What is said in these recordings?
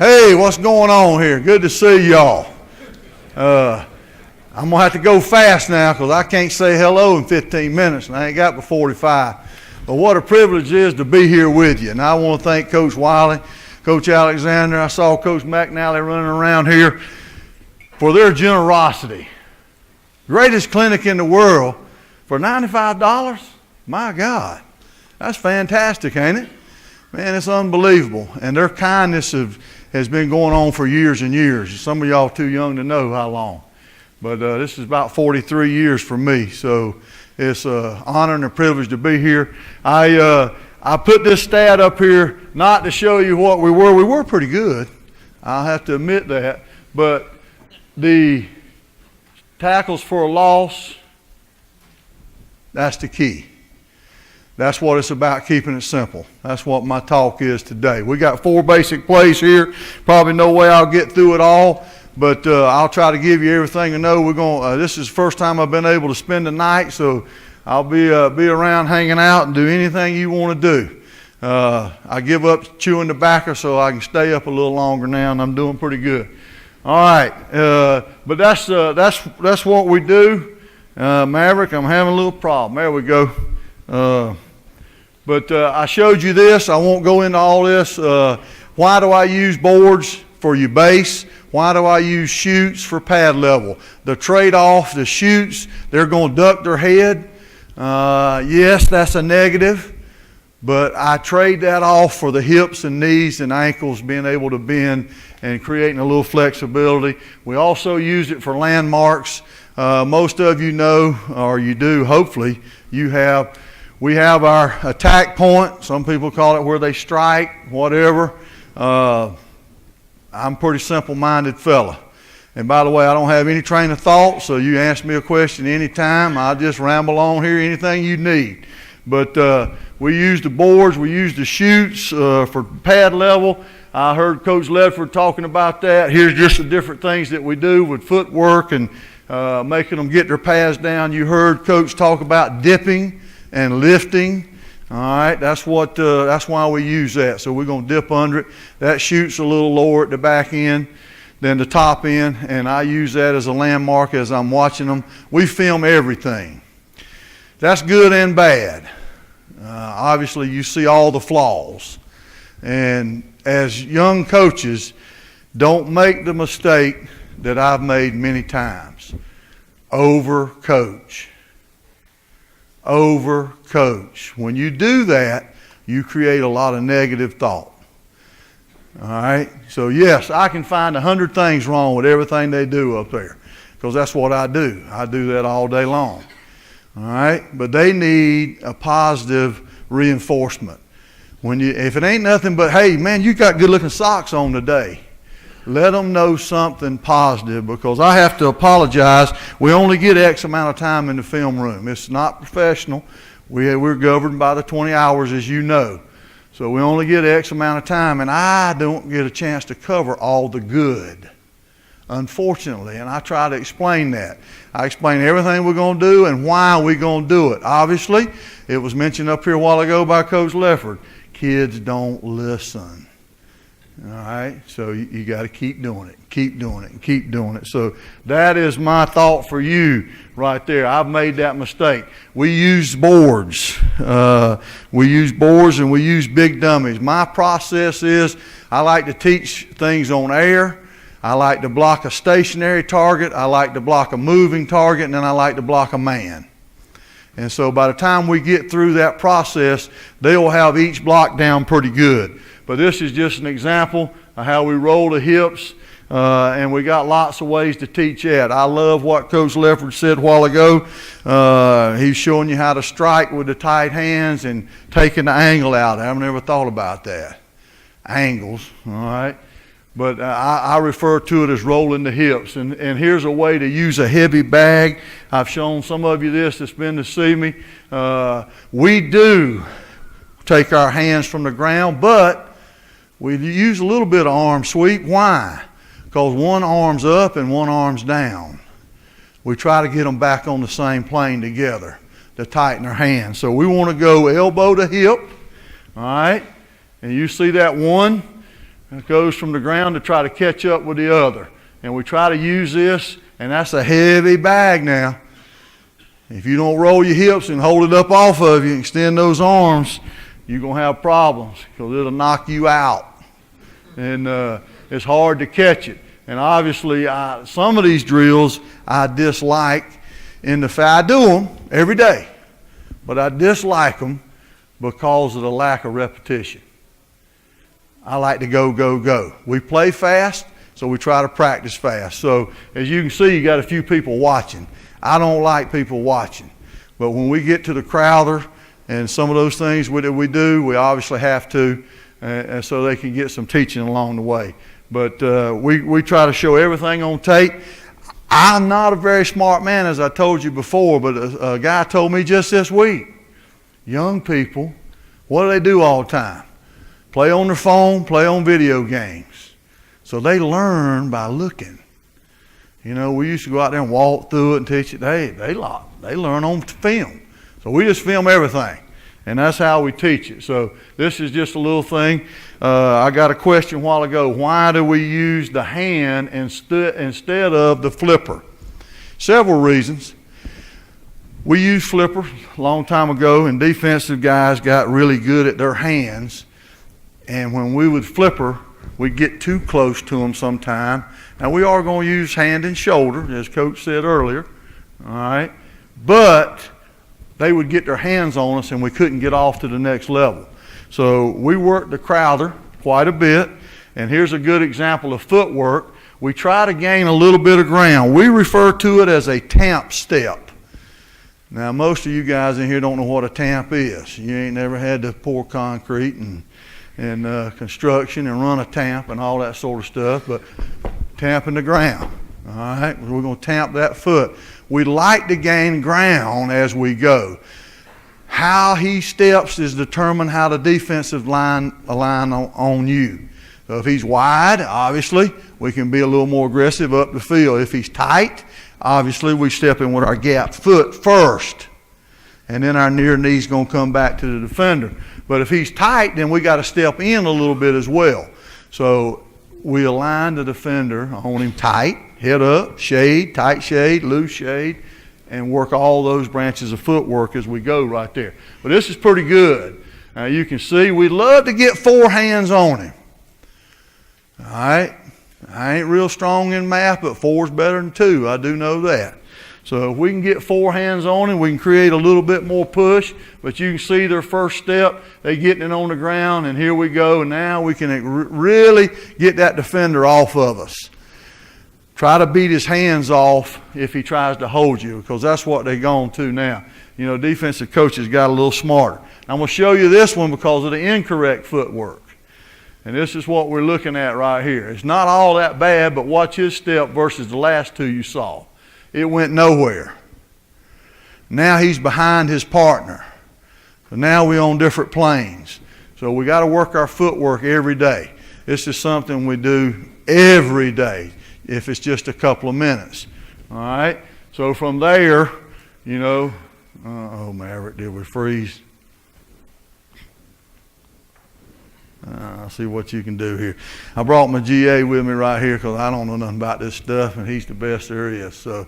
Hey, what's going on here? Good to see y'all. I'm going to have to go fast now because I can't say hello in 15 minutes, and I ain't got but 45. But what a privilege it is to be here with you. And I want to thank Coach Wiley, Coach Alexander. I saw Coach McNally running around here for their generosity. Greatest clinic in the world for $95? My God. That's fantastic, ain't it? Man, it's unbelievable. And their kindness has been going on for years and years. Some of y'all too young to know how long. But this is about 43 years for me. So it's an honor and a privilege to be here. I put this stat up here not to show you what we were. We were pretty good. I'll have to admit that. But the tackles for a loss, that's the key. That's what it's about, keeping it simple. That's what my talk is today. We got 4 basic plays here. Probably no way I'll get through it all, but I'll try to give you everything I know. We're going. This is the first time I've been able to spend the night, so I'll be around hanging out and do anything you want to do. I give up chewing tobacco so I can stay up a little longer now, and I'm doing pretty good. All right, but that's what we do. Maverick, I'm having a little problem. There we go. But I showed you this. I won't go into all this. Why do I use boards for your base? Why do I use chutes for pad level? The trade-off, the chutes, they're going to duck their head. Yes, that's a negative. But I trade that off for the hips and knees and ankles being able to bend and creating a little flexibility. We also use it for landmarks. Most of you know, or you do, hopefully, we have our attack point. Some people call it where they strike, whatever. I'm a pretty simple-minded fella. And by the way, I don't have any train of thought, so you ask me a question anytime. I'll just ramble on here, anything you need. But we use the boards, we use the chutes for pad level. I heard Coach Ledford talking about that. Here's just the different things that we do with footwork and making them get their pads down. You heard Coach talk about dipping and lifting. All right, that's why we use that. So we're going to dip under it. That chute's a little lower at the back end than the top end, and I use that as a landmark as I'm watching them. We film everything. That's good and bad. Obviously, you see all the flaws. And as young coaches, don't make the mistake that I've made many times. Overcoach. Overcoach. When you do that, you create a lot of negative thought. All right? So yes, I can find 100 things wrong with everything they do up there because that's what I do. I do that all day long. All right? But they need a positive reinforcement. If it ain't nothing but, hey, man, you got good-looking socks on today, let them know something positive because I have to apologize. We only get X amount of time in the film room. It's not professional. We're governed by the 20 hours, as you know. So we only get X amount of time, and I don't get a chance to cover all the good, unfortunately, and I try to explain that. I explain everything we're going to do and why we're going to do it. Obviously, it was mentioned up here a while ago by Coach Lefford. Kids don't listen. All right, so you got to keep doing it, keep doing it, and keep doing it. So that is my thought for you right there. I've made that mistake. We use boards. And we use big dummies. My process is I like to teach things on air. I like to block a stationary target. I like to block a moving target, and then I like to block a man. And so by the time we get through that process, they will have each block down pretty good. But this is just an example of how we roll the hips, and we got lots of ways to teach that. I love what Coach Lefford said a while ago. He's showing you how to strike with the tight hands and taking the angle out. I've never thought about that. Angles, all right? But I refer to it as rolling the hips. And here's a way to use a heavy bag. I've shown some of you this that's been to see me. We do take our hands from the ground, but we use a little bit of arm sweep. Why? Because one arm's up and one arm's down. We try to get them back on the same plane together to tighten our hands. So we want to go elbow to hip, all right? And you see that one. It goes from the ground to try to catch up with the other. And we try to use this, and that's a heavy bag now. If you don't roll your hips and hold it up off of you and extend those arms, you're going to have problems because it'll knock you out. And it's hard to catch it. And obviously, some of these drills I dislike in the fact I do them every day, but I dislike them because of the lack of repetition. I like to go, go, go. We play fast, so we try to practice fast. So as you can see, you got a few people watching. I don't like people watching. But when we get to the Crowther and some of those things that we do, we obviously have to, and so they can get some teaching along the way. But we try to show everything on tape. I'm not a very smart man, as I told you before, but a guy told me just this week, young people, what do they do all the time? Play on their phone, play on video games. So they learn by looking. You know, we used to go out there and walk through it and teach it. They learn on film. So we just film everything. And that's how we teach it. So this is just a little thing. I got a question a while ago. Why do we use the hand instead of the flipper? Several reasons. We used flipper a long time ago, and defensive guys got really good at their hands. And when we would flipper, we'd get too close to them sometime. Now, we are going to use hand and shoulder, as Coach said earlier. All right? But they would get their hands on us, and we couldn't get off to the next level. So we worked the Crowther quite a bit. And here's a good example of footwork. We try to gain a little bit of ground. We refer to it as a tamp step. Now, most of you guys in here don't know what a tamp is. You ain't never had to pour concrete and construction and run a tamp and all that sort of stuff, but tamping the ground. All right, we're going to tamp that foot. We like to gain ground as we go. How he steps is determined how the defensive line align on you. So if he's wide, obviously, we can be a little more aggressive up the field. If he's tight, obviously, we step in with our gap foot first. And then our near knee's going to come back to the defender. But if he's tight, then we got to step in a little bit as well. So we align the defender on him tight, head up, shade, tight shade, loose shade, and work all those branches of footwork as we go right there. But this is pretty good. Now you can see we love to get 4 hands on him. All right? I ain't real strong in math, but 4's better than 2. I do know that. So if we can get 4 hands on him, we can create a little bit more push. But you can see their first step, they getting it on the ground, and here we go. And now we can really get that defender off of us. Try to beat his hands off if he tries to hold you, because that's what they're going to now. You know, defensive coaches got a little smarter. I'm going to show you this one because of the incorrect footwork. And this is what we're looking at right here. It's not all that bad, but watch his step versus the last 2 you saw. It went nowhere. Now he's behind his partner. So now we're on different planes. So we got to work our footwork every day. This is something we do every day if it's just a couple of minutes. All right? So from there, you know, oh, Maverick, did we freeze? I'll see what you can do here. I brought my GA with me right here because I don't know nothing about this stuff, and he's the best there is. So,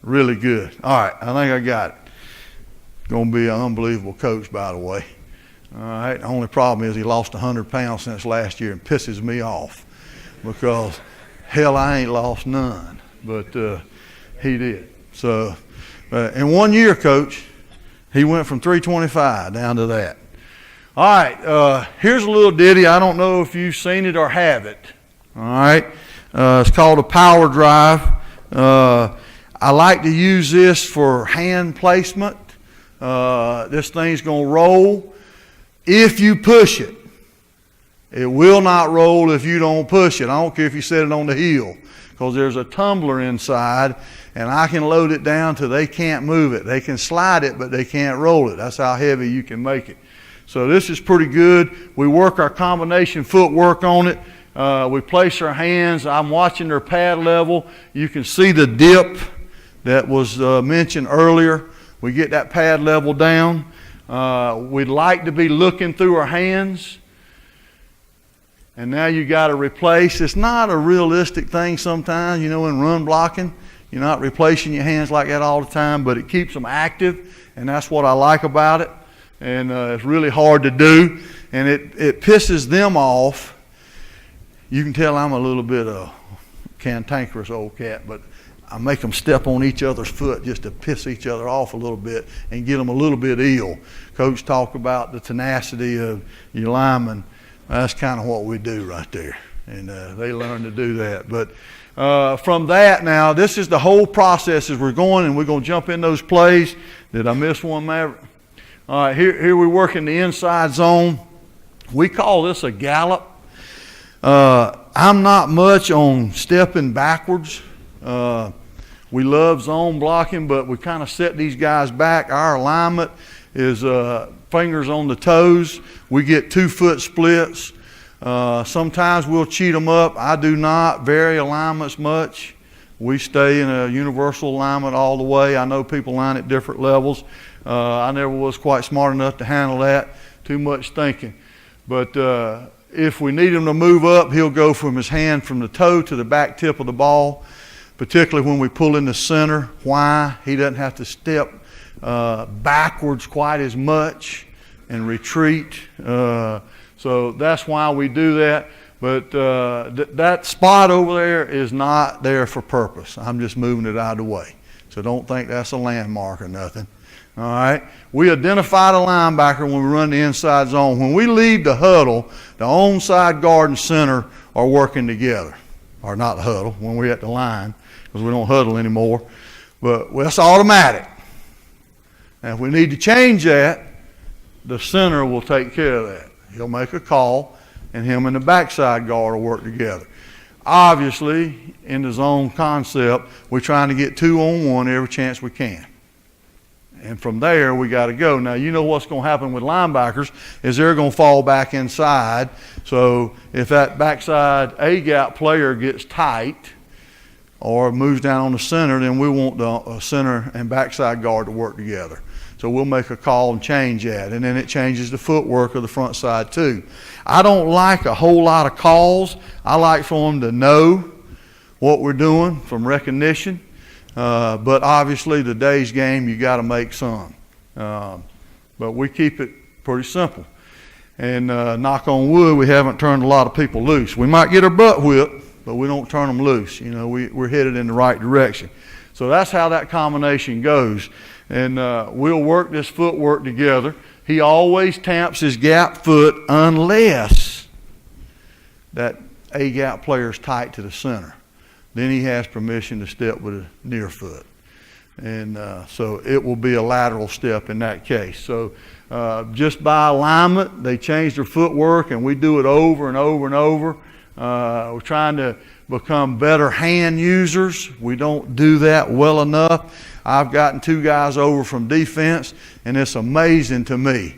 really good. All right, I think I got it. Going to be an unbelievable coach, by the way. All right, the only problem is he lost 100 pounds since last year and pisses me off because, hell, I ain't lost none, but he did. So, in 1 year, Coach, he went from 325 down to that. All right, here's a little ditty. I don't know if you've seen it or have it. All right, it's called a power drive. I like to use this for hand placement. This thing's going to roll if you push it. It will not roll if you don't push it. I don't care if you set it on the heel, because there's a tumbler inside, and I can load it down till they can't move it. They can slide it, but they can't roll it. That's how heavy you can make it. So this is pretty good. We work our combination footwork on it. We place our hands. I'm watching their pad level. You can see the dip that was mentioned earlier. We get that pad level down. We'd like to be looking through our hands. and now you got to replace. It's not a realistic thing sometimes, in run blocking. You're not replacing your hands like that all the time, but it keeps them active, and that's what I like about it. And it's really hard to do, and it pisses them off. You can tell I'm a little bit cantankerous old cat, but I make them step on each other's foot just to piss each other off a little bit and get them a little bit ill. Coach talked about the tenacity of your linemen. That's kind of what we do right there, and they learn to do that. But from that now, this is the whole process as we're going, and we're going to jump in those plays. Did I miss one, Maverick? All right, here we work in the inside zone. We call this a gallop. I'm not much on stepping backwards. We love zone blocking, but we kind of set these guys back. Our alignment is fingers on the toes. We get 2-foot splits. Sometimes we'll cheat them up. I do not vary alignments much. We stay in a universal alignment all the way. I know people line at different levels. I never was quite smart enough to handle that. Too much thinking. But if we need him to move up, he'll go from his hand from the toe to the back tip of the ball, particularly when we pull in the center. Why? He doesn't have to step backwards quite as much and retreat. So that's why we do that. But that spot over there is not there for purpose. I'm just moving it out of the way. So don't think that's a landmark or nothing. All right. We identify the linebacker when we run the inside zone. When we leave the huddle, the onside guard and center are working together. Or not the huddle, when we're at the line, because we don't huddle anymore. But that's automatic. And if we need to change that, the center will take care of that. He'll make a call, and him and the backside guard will work together. Obviously, in the zone concept, we're trying to get 2-on-1 every chance we can. And from there, we got to go. Now, you know what's going to happen with linebackers is they're going to fall back inside. So if that backside A-gap player gets tight or moves down on the center, then we want the center and backside guard to work together. So we'll make a call and change that. And then it changes the footwork of the front side too. I don't like a whole lot of calls. I like for them to know what we're doing from recognition. But obviously today's game, you got to make some. But we keep it pretty simple. And knock on wood, we haven't turned a lot of people loose. We might get our butt whipped, but we don't turn them loose. We're headed in the right direction. So that's how that combination goes. And we'll work this footwork together. He always tamps his gap foot unless that A-gap player is tight to the center. Then he has permission to step with a near foot. And so it will be a lateral step in that case. So just by alignment, they change their footwork, and we do it over and over and over. We're trying to become better hand users. We don't do that well enough. I've gotten 2 guys over from defense, and it's amazing to me.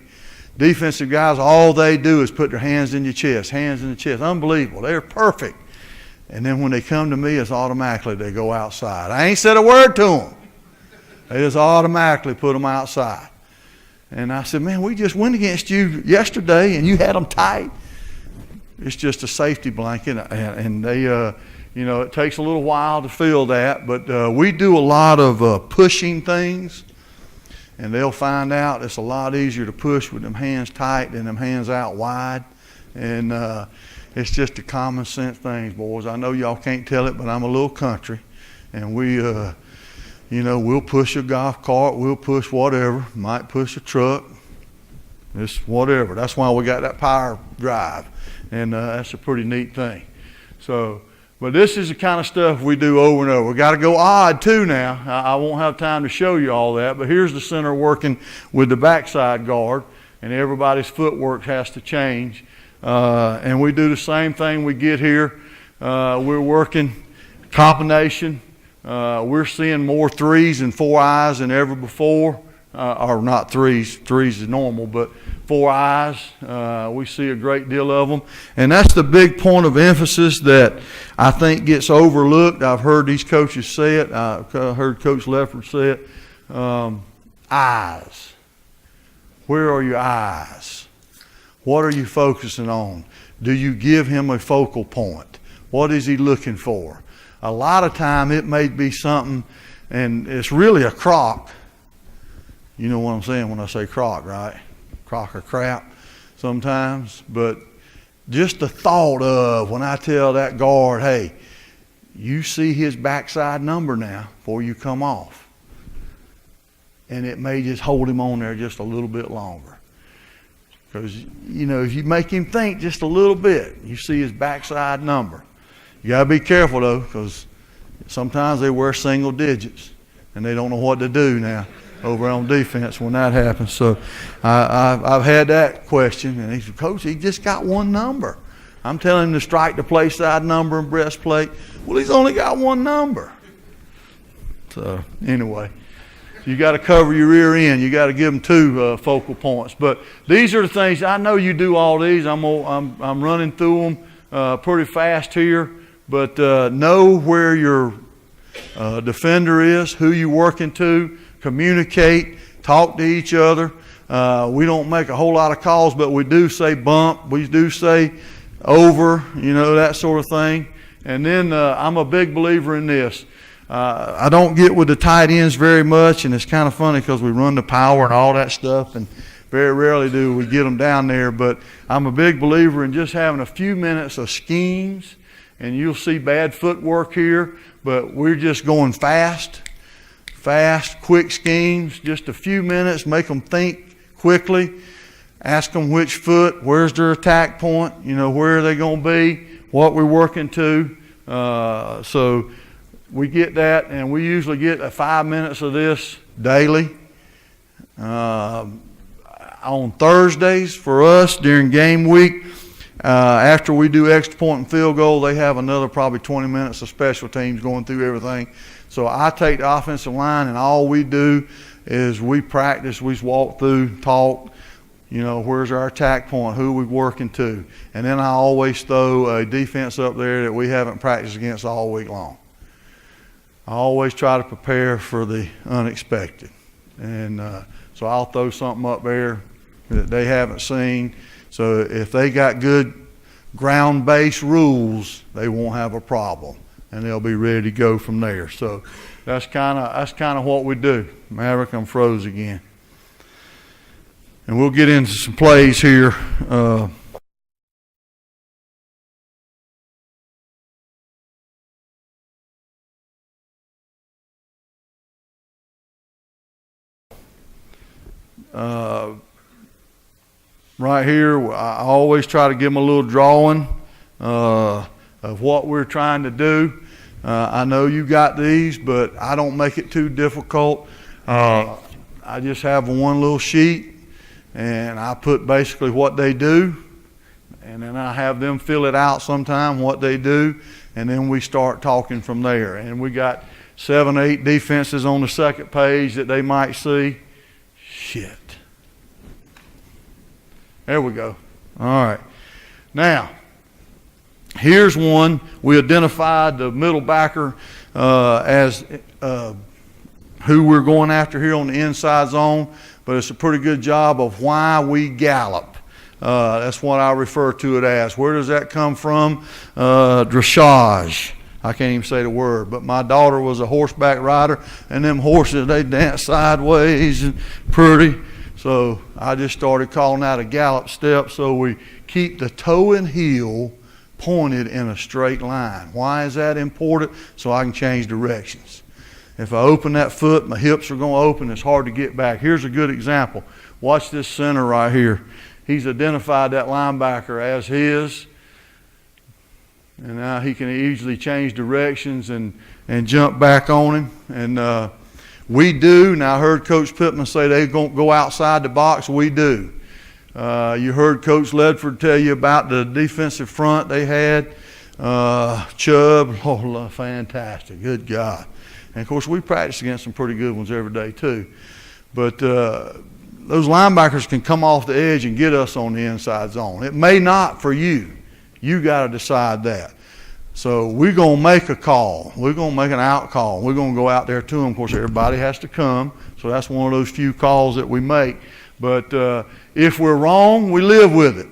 Defensive guys, all they do is put their hands in your chest, hands in the chest. Unbelievable. They're perfect. And then when they come to me, it's automatically they go outside. I ain't said a word to them. They just automatically put them outside. And I said, man, we just went against you yesterday, and you had them tight. It's just a safety blanket, and they, it takes a little while to feel that, but we do a lot of pushing things, and they'll find out it's a lot easier to push with them hands tight than them hands out wide, and it's just a common sense thing, boys. I know y'all can't tell it, but I'm a little country, and we, we'll push a golf cart, we'll push whatever, might push a truck, it's whatever. That's why we got that power drive. And that's a pretty neat thing. So, but this is the kind of stuff we do over and over. We got to go odd too now. I won't have time to show you all that, but here's the center working with the backside guard, and everybody's footwork has to change. And we do the same thing we get here. We're working combination. We're seeing more 3s and 4 eyes than ever before. Or not 3s. 3s is normal, but 4 eyes. We see a great deal of them. And that's the big point of emphasis that I think gets overlooked. I've heard these coaches say it. I heard Coach Lefford say it. Eyes. Where are your eyes? What are you focusing on? Do you give him a focal point? What is he looking for? A lot of time it may be something, and it's really a crock. You know what I'm saying when I say crock, right? Crock or crap sometimes. But just the thought of when I tell that guard, hey, you see his backside number now before you come off. And it may just hold him on there just a little bit longer. Because, you know, if you make him think just a little bit, you see his backside number. You got to be careful, though, because sometimes they wear single digits, and they don't know what to do now over on defense when that happens. So I've had that question, and he said, Coach, he just got one number. I'm telling him to strike the play side number and breastplate. Well, he's only got one number. So anyway, you got to cover your rear end. You got to give them two focal points. But these are the things. I know you do all these. I'm running through them pretty fast here. But know where your defender is, who you're working to, communicate, talk to each other. We don't make a whole lot of calls, but we do say bump. We do say over, you know, that sort of thing. And then I'm a big believer in this. I don't get with the tight ends very much, and it's kind of funny because we run the power and all that stuff, and very rarely do we get them down there. But I'm a big believer in just having a few minutes of schemes, and you'll see bad footwork here, but we're just going fast, quick schemes, just a few minutes, make them think quickly. Ask them which foot, where's their attack point, you know, where are they going to be, what we're working to. So we get that, and we usually get 5 minutes of this daily. On Thursdays for us during game week, after we do extra point and field goal, they have another probably 20 minutes of special teams going through everything. So I take the offensive line, and all we do is we practice, we walk through, talk, you know, where's our attack point, who we're working to. And then I always throw a defense up there that we haven't practiced against all week long. I always try to prepare for the unexpected. And so I'll throw something up there that they haven't seen. So if they got good ground-based rules, they won't have a problem, and they'll be ready to go from there. So that's kind of what we do. Maverick, I'm froze again. And we'll get into some plays here. Right here, I always try to give them a little drawing of what we're trying to do. I know you got these, but I don't make it too difficult. I just have one little sheet, and I put basically what they do, and then I have them fill it out sometime, what they do, and then we start talking from there. And we got 7, 8 defenses on the second page that they might see. Shit. There we go. All right. Now, here's one. We identified the middle backer as who we're going after here on the inside zone, but it's a pretty good job of why we gallop. That's what I refer to it as. Where does that come from? Dressage. I can't even say the word, but my daughter was a horseback rider, and them horses, they dance sideways and pretty. So I just started calling out a gallop step, so we keep the toe and heel pointed in a straight line. Why is that important? So I can change directions. If I open that foot, my hips are going to open. It's hard to get back. Here's a good example. Watch this center right here. He's identified that linebacker as his, and now he can easily change directions and jump back on him. And we do. Now I heard Coach Pittman say they're going to go outside the box. We do. You heard Coach Ledford tell you about the defensive front they had. Chubb, oh, fantastic. Good God. And, of course, we practice against some pretty good ones every day too. But those linebackers can come off the edge and get us on the inside zone. It may not for you. You got to decide that. So we're going to make a call. We're going to make an out call. We're going to go out there to them. Of course, everybody has to come. So that's one of those few calls that we make. But if we're wrong, we live with it.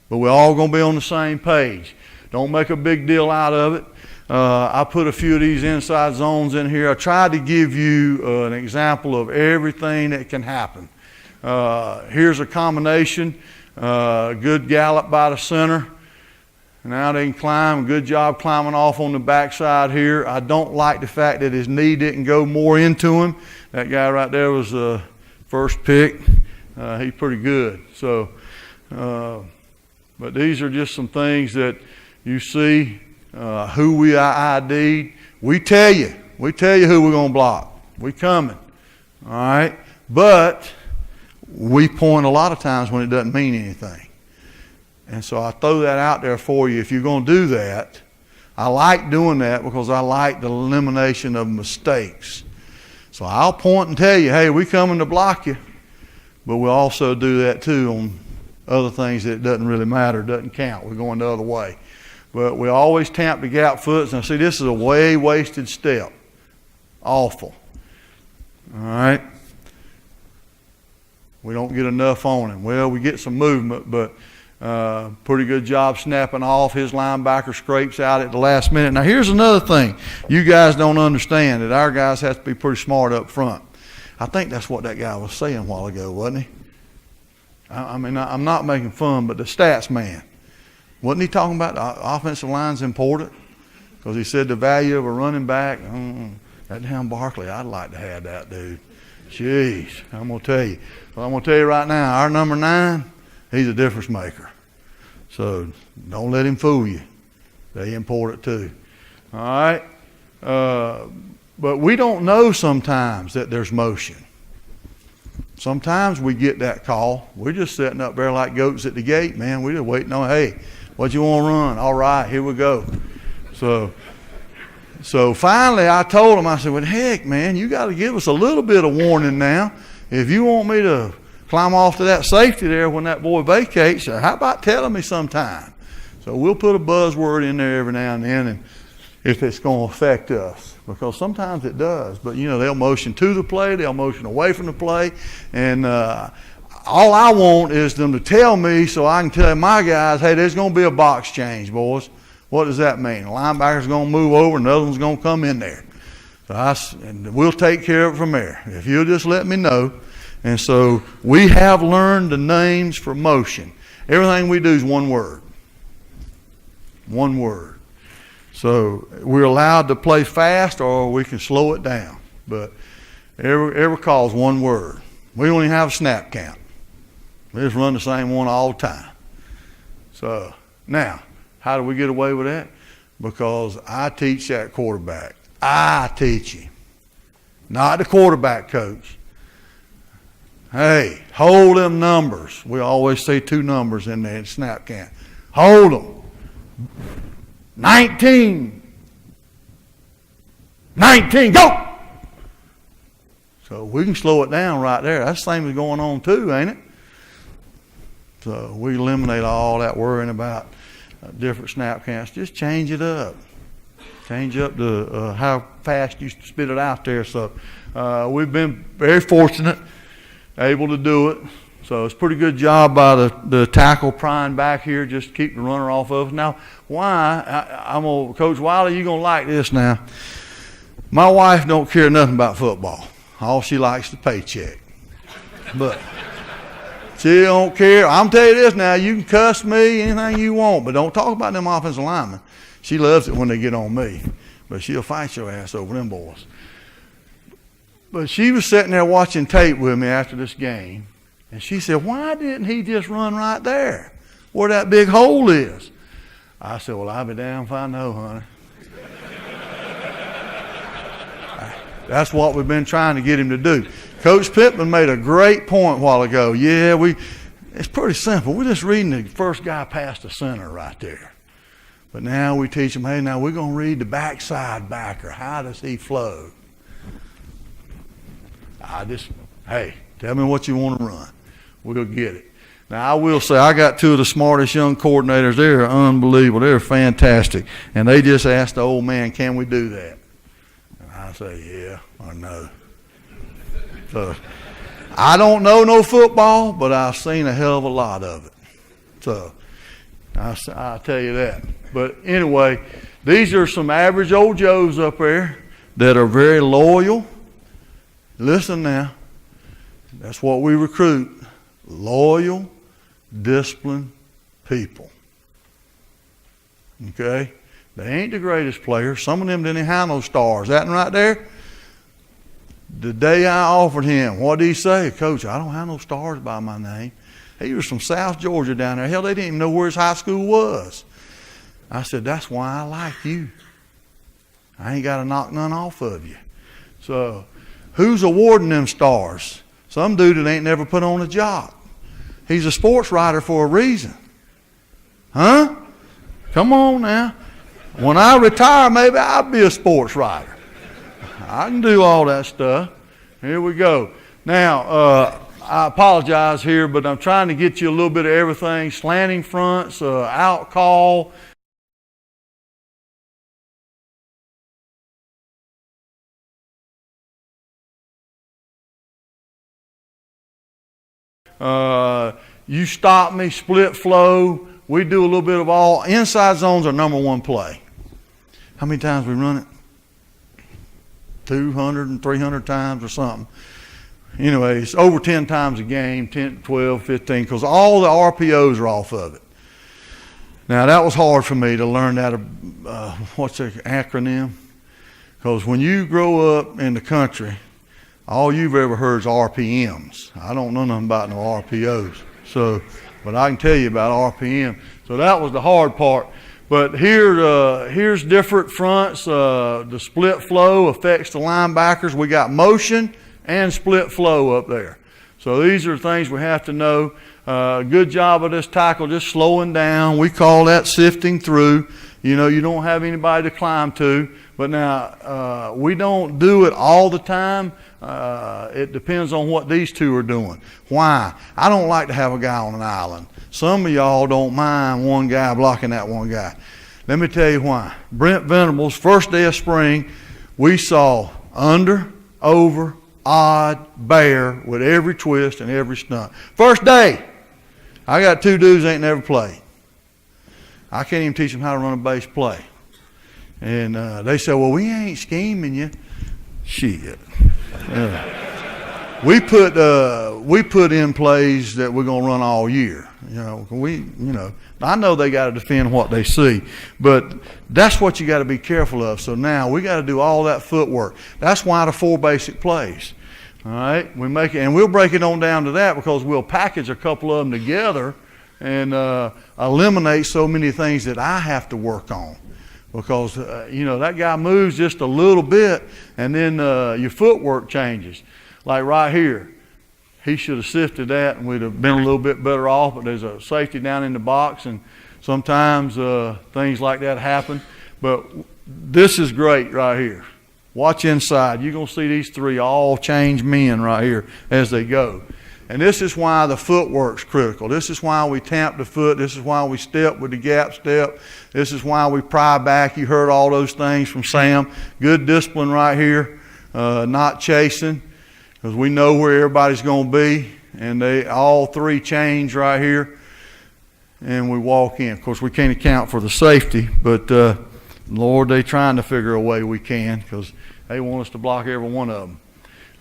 but we're all going to be on the same page. Don't make a big deal out of it. I put a few of these inside zones in here. I tried to give you an example of everything that can happen. Here's a combination. Good gallop by the center. Now they can climb. Good job climbing off on the backside here. I don't like the fact that his knee didn't go more into him. That guy right there was the first pick. He's pretty good. So, but these are just some things that you see. Who we ID'd. We tell you who we're going to block. We coming. All right? But we point a lot of times when it doesn't mean anything. And so I throw that out there for you. If you're going to do that, I like doing that because I like the elimination of mistakes. So I'll point and tell you, hey, we coming to block you. But we'll also do that too on other things that doesn't really matter, doesn't count. We're going the other way. But we always tamp the gap foots. Now see, this is a way wasted step. Awful. All right? We don't get enough on him. Well, we get some movement, but pretty good job snapping off. His linebacker scrapes out at the last minute. Now here's another thing you guys don't understand, that our guys have to be pretty smart up front. I think that's what that guy was saying a while ago, wasn't he? I mean, I'm not making fun, but the stats man. Wasn't he talking about the offensive line's important? Because he said the value of a running back. That damn Barkley, I'd like to have that dude. Jeez, I'm going to tell you. Well, I'm going to tell you right now, our number 9, he's a difference maker. So don't let him fool you. They important too. All right? But we don't know sometimes that there's motion. Sometimes we get that call. We're just sitting up there like goats at the gate, man. We're just waiting on, hey, what you want to run? All right, here we go. So finally I told him, I said, well, heck, man, you got to give us a little bit of warning now. If you want me to climb off to that safety there when that boy vacates, how about telling me sometime? So we'll put a buzzword in there every now and then, and if it's going to affect us, because sometimes it does. But, you know, they'll motion to the play, they'll motion away from the play, and all I want is them to tell me so I can tell my guys, hey, there's going to be a box change, boys. What does that mean? The linebacker's going to move over and the other one's going to come in there. So and we'll take care of it from there. If you'll just let me know. And so we have learned the names for motion. Everything we do is one word. One word. So we're allowed to play fast or we can slow it down. But every call is one word. We don't even have a snap count. We just run the same one all the time. So now, how do we get away with that? Because I teach that quarterback. I teach him. Not the quarterback coach. Hey, hold them numbers. We always say 2 numbers in there in snap count. Hold them. 19. 19, go! So we can slow it down right there. That's the same as going on too, ain't it? So we eliminate all that worrying about different snap counts. Just change it up. Change up the how fast you spit it out there. So we've been very fortunate, able to do it. So it's a pretty good job by the tackle prying back here, just to keep the runner off of us. Now, why? Coach Wiley, you're going to like this now. My wife don't care nothing about football. All she likes is the paycheck. But she don't care. I'm telling you this now, you can cuss me, anything you want, but don't talk about them offensive linemen. She loves it when they get on me, but she'll fight your ass over them boys. But she was sitting there watching tape with me after this game, and she said, why didn't he just run right there where that big hole is? I said, well, I'll be damned if I know, honey. That's what we've been trying to get him to do. Coach Pittman made a great point a while ago. Yeah, it's pretty simple. We're just reading the first guy past the center right there. But now we teach them, hey, now we're going to read the backside backer. How does he flow? Hey, tell me what you want to run. We'll get it. Now, I will say, I got 2 of the smartest young coordinators. They're unbelievable. They're fantastic. And they just asked the old man, can we do that? And I say, yeah or no. So, I don't know no football, but I've seen a hell of a lot of it. So, I'll tell you that. But anyway, these are some average old Joes up there that are very loyal. Listen now. That's what we recruit. Loyal, disciplined people. Okay? They ain't the greatest players. Some of them didn't have no stars. That one right there? The day I offered him, what did he say? Coach, I don't have no stars by my name. He was from South Georgia down there. Hell, they didn't even know where his high school was. I said, that's why I like you. I ain't got to knock none off of you. So, who's awarding them stars? Some dude that ain't never put on a job. He's a sports writer for a reason. Huh? Come on now. When I retire, maybe I'll be a sports writer. I can do all that stuff. Here we go. Now, I apologize here, but I'm trying to get you a little bit of everything. Slanting fronts, out call. You stop me, split flow. We do a little bit of all. Inside zones are number one play. How many times we run it? 200 and 300 times or something. Anyway, it's over 10 times a game, 10, 12, 15, because all the RPOs are off of it. Now, that was hard for me to learn that, what's the acronym? Because when you grow up in the country, all you've ever heard is RPMs. I don't know nothing about no RPOs. So, but I can tell you about RPM. So that was the hard part. But here's different fronts. The split flow affects the linebackers. We got motion and split flow up there. So these are things we have to know. Good job of this tackle just slowing down. We call that sifting through. You know, you don't have anybody to climb to. But now, we don't do it all the time. It depends on what these two are doing. Why? I don't like to have a guy on an island. Some of y'all don't mind one guy blocking that one guy. Let me tell you why. Brent Venables, first day of spring, we saw under, over, odd, bear with every twist and every stunt. First day, I got two dudes that ain't never played. I can't even teach them how to run a base play. And they said, well, we ain't scheming you. Shit. We put in plays that we're going to run all year. I know they got to defend what they see, but that's what you got to be careful of. So now we got to do all that footwork. That's why the 4 basic plays. All right, we make it, and we'll break it on down to that because we'll package a couple of them together and eliminate so many things that I have to work on. Because, that guy moves just a little bit and then your footwork changes. Like right here, he should have sifted that and we'd have been a little bit better off, but there's a safety down in the box and sometimes things like that happen. But this is great right here. Watch inside. You're going to see these 3 all change men right here as they go. And this is why the footwork's critical. This is why we tamp the foot. This is why we step with the gap step. This is why we pry back. You heard all those things from Sam. Good discipline right here, not chasing, because we know where everybody's going to be. And they all 3 change right here, and we walk in. Of course, we can't account for the safety, but Lord, they're trying to figure a way we can because they want us to block every one of them.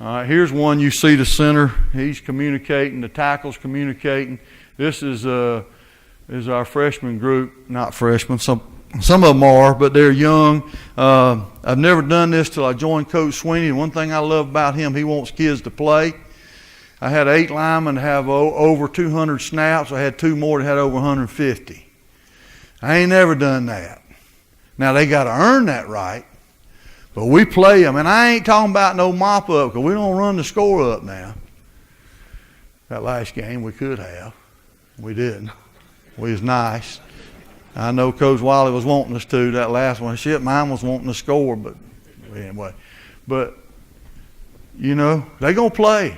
All right, here's one. You see the center. He's communicating. The tackle's communicating. This is our freshman group. Not freshmen. Some of them are, but they're young. I've never done this till I joined Coach Sweeney. One thing I love about him, he wants kids to play. I had 8 linemen have over 200 snaps. I had 2 more that had over 150. I ain't never done that. Now, they got to earn that right. But we play them, and I ain't talking about no mop-up because we don't run the score up now. That last game we could have. We didn't. We was nice. I know Coach Wiley was wanting us to, that last one. Shit, mine was wanting to score, but anyway. But, they going to play.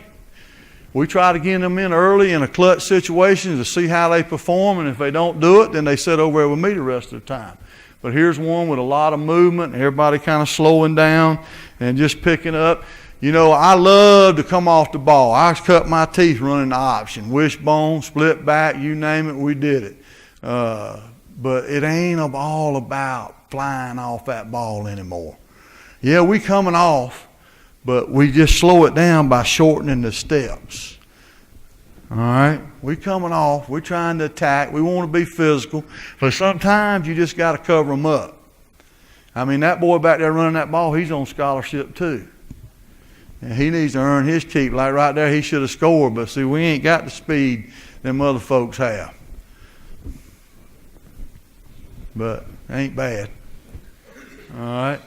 We try to get them in early in a clutch situation to see how they perform, and if they don't do it, then they sit over there with me the rest of the time. But here's one with a lot of movement, everybody kind of slowing down and just picking up. I love to come off the ball. I cut my teeth running the option. Wishbone, split back, you name it, we did it. but it ain't all about flying off that ball anymore. Yeah, we coming off, but we just slow it down by shortening the steps. All right, we coming off, we're trying to attack, we want to be physical, but sometimes you just got to cover them up. I mean, that boy back there running that ball, he's on scholarship too. And he needs to earn his keep. Like right there, he should have scored, but see, we ain't got the speed them other folks have. But ain't bad. All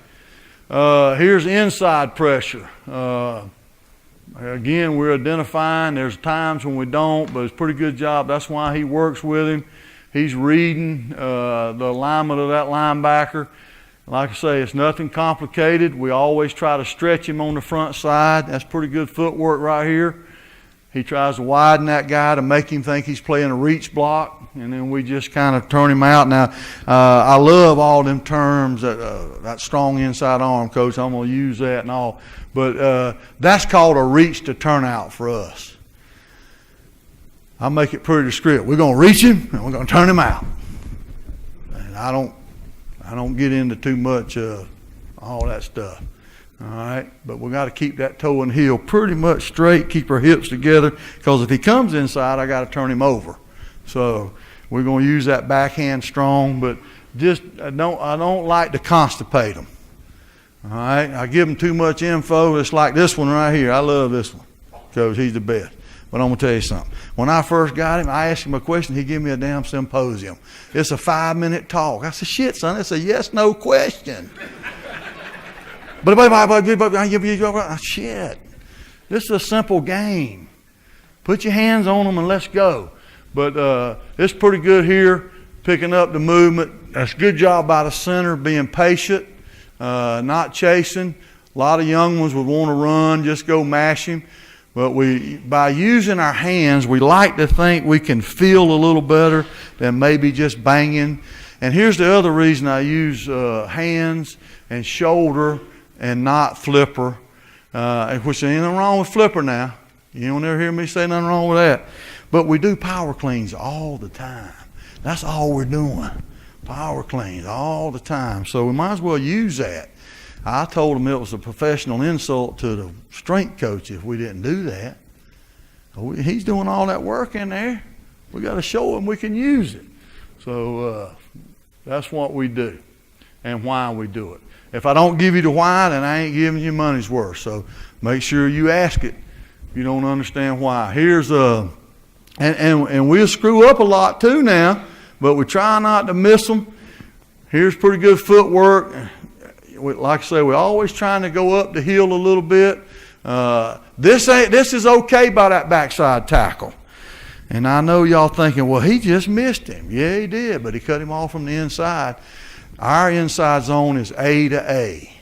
right, here's inside pressure. Again, we're identifying. There's times when we don't, but it's a pretty good job. That's why he works with him. He's reading the alignment of that linebacker. Like I say, it's nothing complicated. We always try to stretch him on the front side. That's pretty good footwork right here. He tries to widen that guy to make him think he's playing a reach block, and then we just kind of turn him out. Now, I love all them terms, that strong inside arm, Coach. I'm going to use that and all. But that's called a reach to turnout for us. I make it pretty descriptive. We're going to reach him, and we're going to turn him out. And I don't get into too much all that stuff. All right, but we got to keep that toe and heel pretty much straight, keep our hips together, because if he comes inside, I got to turn him over. So we're going to use that backhand strong, but just I don't like to constipate them. All right, I give them too much info. It's like this one right here. I love this one because he's the best. But I'm going to tell you something. When I first got him, I asked him a question. He gave me a damn symposium. It's a 5-minute talk. I said, shit, son, it's a yes-no question. But shit, this is a simple game. Put your hands on them and let's go. But it's pretty good here, picking up the movement. That's a good job by the center, being patient, not chasing. A lot of young ones would want to run, just go mash him. But by using our hands, we like to think we can feel a little better than maybe just banging. And here's the other reason I use hands and shoulder and not flipper, which ain't nothing wrong with flipper now. You don't ever hear me say nothing wrong with that. But we do power cleans all the time. That's all we're doing. Power cleans all the time. So we might as well use that. I told him it was a professional insult to the strength coach if we didn't do that. He's doing all that work in there. We got to show him we can use it. So that's what we do and why we do it. If I don't give you the why, then I ain't giving you money's worth. So make sure you ask it if you don't understand why. Here's and we'll screw up a lot too now, but we try not to miss them. Here's pretty good footwork. Like I say, we're always trying to go up the hill a little bit. This is okay by that backside tackle. And I know y'all thinking, well, he just missed him. Yeah, he did, but he cut him off from the inside. Our inside zone is A to A.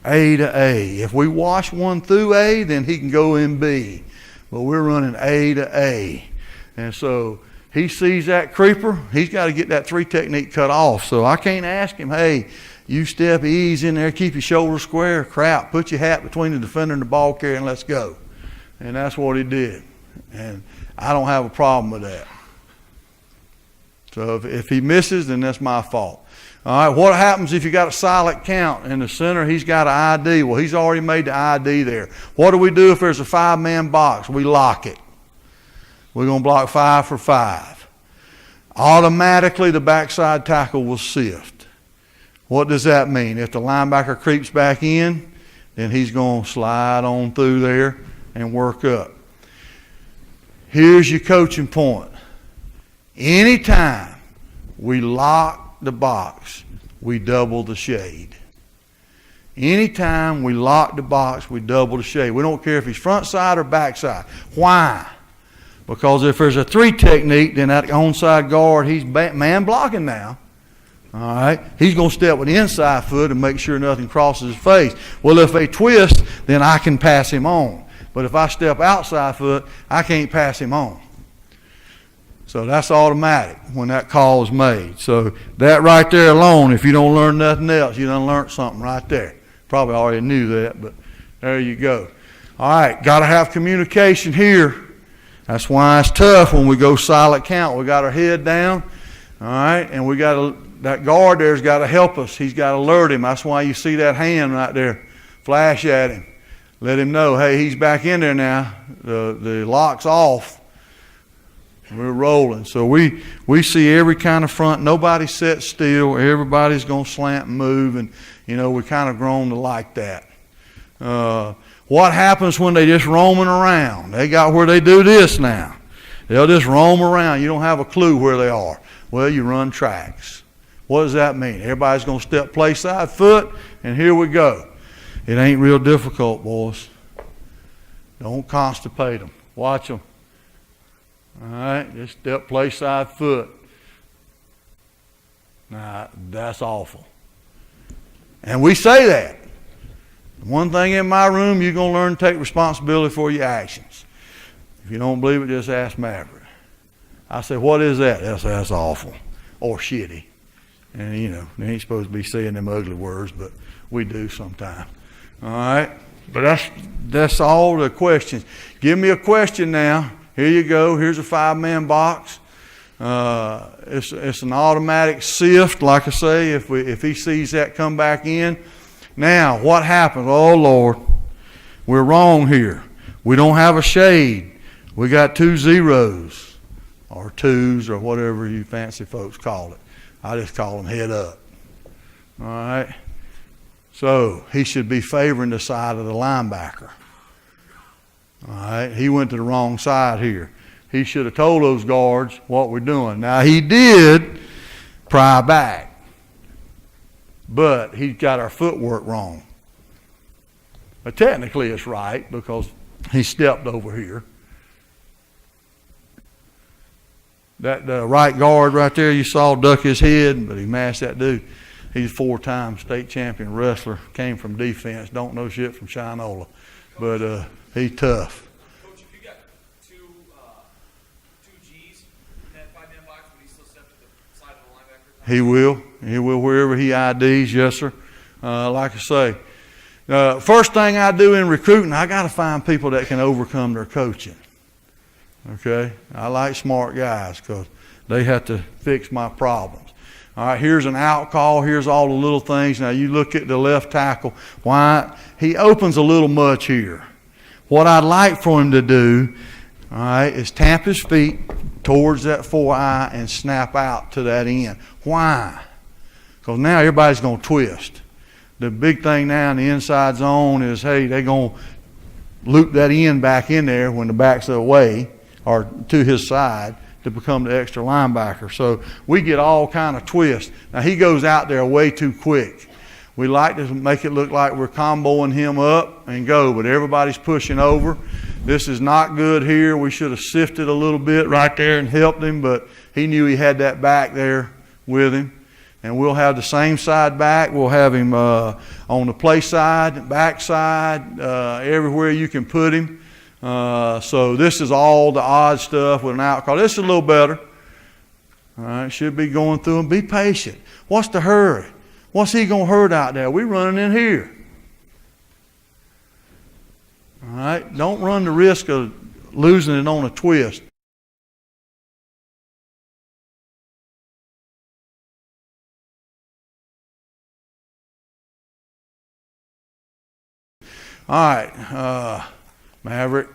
A to A. If we wash one through A, then he can go in B. But we're running A to A. And so he sees that creeper, he's got to get that 3 technique cut off. So I can't ask him, hey, you step easy in there, keep your shoulders square. Crap, put your hat between the defender and the ball carrier and let's go. And that's what he did. And I don't have a problem with that. So if he misses, then that's my fault. All right, what happens if you got a silent count in the center? He's got an ID. Well, he's already made the ID there. What do we do if there's a 5-man box? We lock it. We're going to block 5 for 5. Automatically, the backside tackle will sift. What does that mean? If the linebacker creeps back in, then he's going to slide on through there and work up. Here's your coaching point. Anytime we lock the box, we double the shade. Anytime we lock the box, we double the shade. We don't care if he's front side or back side. Why? Because if there's a 3 technique, then that onside guard, he's man blocking now. All right, he's going to step with the inside foot and make sure nothing crosses his face. Well, if they twist, then I can pass him on. But if I step outside foot, I can't pass him on. So that's automatic when that call is made. So that right there alone, if you don't learn nothing else, you done learned something right there. Probably already knew that, but there you go. All right, got to have communication here. That's why it's tough when we go silent count. We got our head down. All right, and that guard there's got to help us. He's got to alert him. That's why you see that hand right there. Flash at him. Let him know, hey, he's back in there now. The lock's off. We're rolling. So we see every kind of front. Nobody sits still. Everybody's going to slant and move, and we kind of grown to like that. What happens when they just roaming around? They got where they do this now. They'll just roam around. You don't have a clue where they are. Well, you run tracks. What does that mean? Everybody's going to step play side foot, and here we go. It ain't real difficult, boys. Don't constipate them. Watch them. All right, just step play side foot. Now, that's awful. And we say that. One thing in my room, you're going to learn to take responsibility for your actions. If you don't believe it, just ask Maverick. I said, what is that? That's awful or shitty. And, they ain't supposed to be saying them ugly words, but we do sometimes. All right? But that's all the questions. Give me a question now. Here you go. Here's a 5-man box. It's an automatic sift, like I say, if he sees that come back in. Now, what happens? Oh, Lord, we're wrong here. We don't have a shade. We got 2 zeros or 2s or whatever you fancy folks call it. I just call them head up. All right? So he should be favoring the side of the linebacker. All right? He went to the wrong side here. He should have told those guards what we're doing. Now, he did pry back, but he got our footwork wrong. But technically it's right because he stepped over here. That right guard right there you saw duck his head, but he mashed that dude. He's a 4-time state champion wrestler, came from defense, don't know shit from Shinola, but he's tough. Coach, if you got two G's in that 5-man box, would he still step to the side of the linebacker? He will wherever he IDs, yes sir. Like I say, first thing I do in recruiting, I got to find people that can overcome their coaching. Okay, I like smart guys because they have to fix my problems. All right, here's an out call. Here's all the little things. Now you look at the left tackle. Why? He opens a little much here. What I'd like for him to do, all right, is tap his feet towards that 4-eye and snap out to that end. Why? Because now everybody's going to twist. The big thing now in the inside zone is, hey, they're going to loop that end back in there when the back's away or to his side to become the extra linebacker. So we get all kind of twists. Now he goes out there way too quick. We like to make it look like we're comboing him up and go, but everybody's pushing over. This is not good here. We should have sifted a little bit right there and helped him, but he knew he had that back there with him. And we'll have the same side back. We'll have him on the play side, back side, everywhere you can put him. So this is all the odd stuff with an out call. This is a little better. All right, should be going through them. Be patient. What's the hurry? What's he going to hurt out there? We're running in here. All right, don't run the risk of losing it on a twist. All right, Maverick,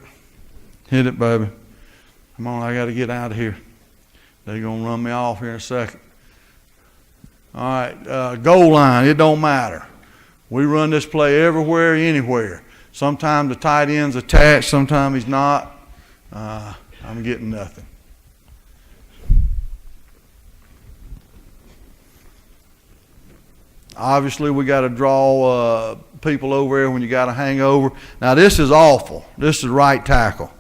hit it, baby. Come on, I got to get out of here. They're going to run me off here in a second. All right, goal line, it don't matter. We run this play everywhere, anywhere. Sometimes the tight end's attached, sometimes he's not. I'm getting nothing. Obviously, we got to draw people over there when you got a hangover. Now, this is awful. This is right tackle.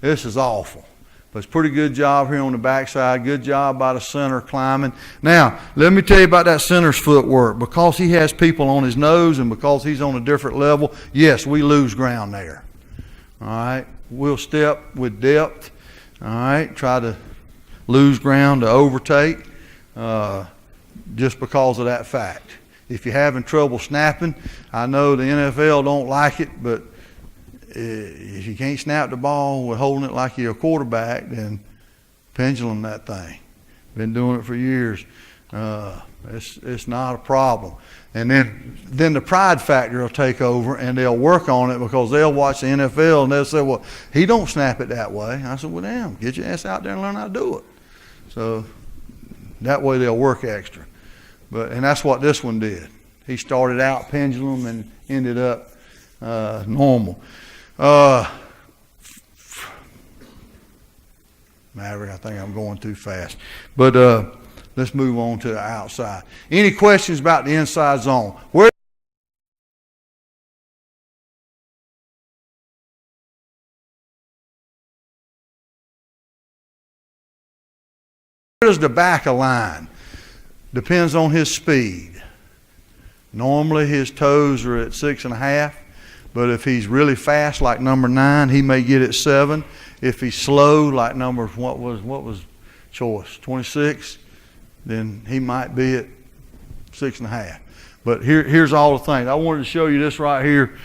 This is awful. But it's a pretty good job here on the backside. Good job by the center climbing. Now, let me tell you about that center's footwork. Because he has people on his nose and because he's on a different level, yes, we lose ground there. All right? We'll step with depth. All right? Try to lose ground to overtake just because of that fact. If you're having trouble snapping, I know the NFL don't like it, but if you can't snap the ball with holding it like you're a quarterback, then pendulum that thing. Been doing it for years. It's not a problem. And then the pride factor will take over, and they'll work on it because they'll watch the NFL and they'll say, well, he don't snap it that way. I said, well, damn, get your ass out there and learn how to do it. So that way they'll work extra. And that's what this one did. He started out pendulum and ended up normal. Maverick, I think I'm going too fast. But let's move on to the outside. Any questions about the inside zone? Where does the back align? Depends on his speed. Normally his toes are at 6.5, but if he's really fast like number 9, he may get at 7. If he's slow like number, what was choice, 26, then he might be at 6.5. But here's all the things. I wanted to show you this right here.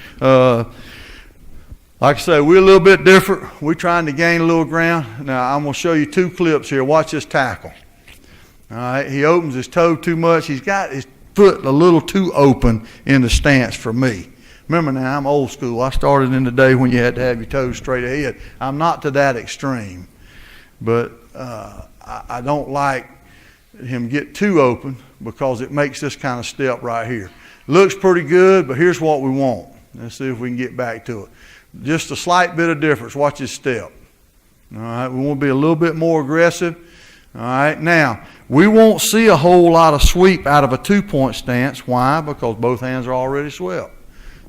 Like I say, we're a little bit different. We're trying to gain a little ground. Now I'm going to show you 2 clips here. Watch this tackle. All right, he opens his toe too much. He's got his foot a little too open in the stance for me. Remember now, I'm old school. I started in the day when you had to have your toes straight ahead. I'm not to that extreme, but I don't like him get too open because it makes this kind of step right here. Looks pretty good, but here's what we want. Let's see if we can get back to it. Just a slight bit of difference. Watch his step. All right, we want to be a little bit more aggressive. All right, now, we won't see a whole lot of sweep out of a 2-point stance. Why? Because both hands are already swept.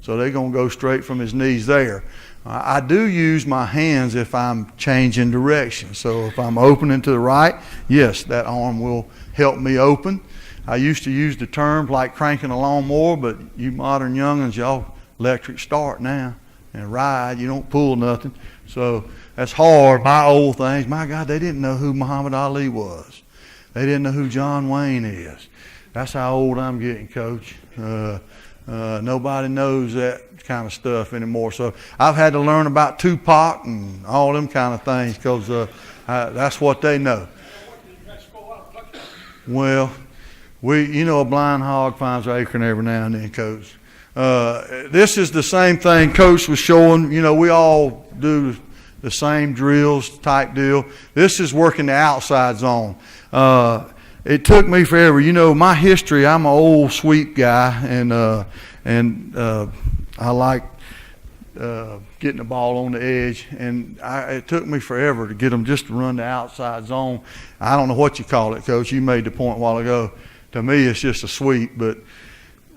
So they're going to go straight from his knees there. I do use my hands if I'm changing direction. So if I'm opening to the right, yes, that arm will help me open. I used to use the term like cranking a lawnmower, but you modern youngins, y'all electric start now and ride. You don't pull nothing. So that's hard. My old things, my God, they didn't know who Muhammad Ali was. They didn't know who John Wayne is. That's how old I'm getting, Coach. Nobody knows that kind of stuff anymore. So I've had to learn about Tupac and all them kind of things because that's what they know. Well, a blind hog finds an acorn every now and then, Coach. This is the same thing Coach was showing. We all do the same drills type deal. This is working the outside zone. It took me forever. My history, I'm an old sweep guy, and I like getting the ball on the edge. And it took me forever to get them just to run the outside zone. I don't know what you call it, Coach. You made the point a while ago. To me, it's just a sweep. But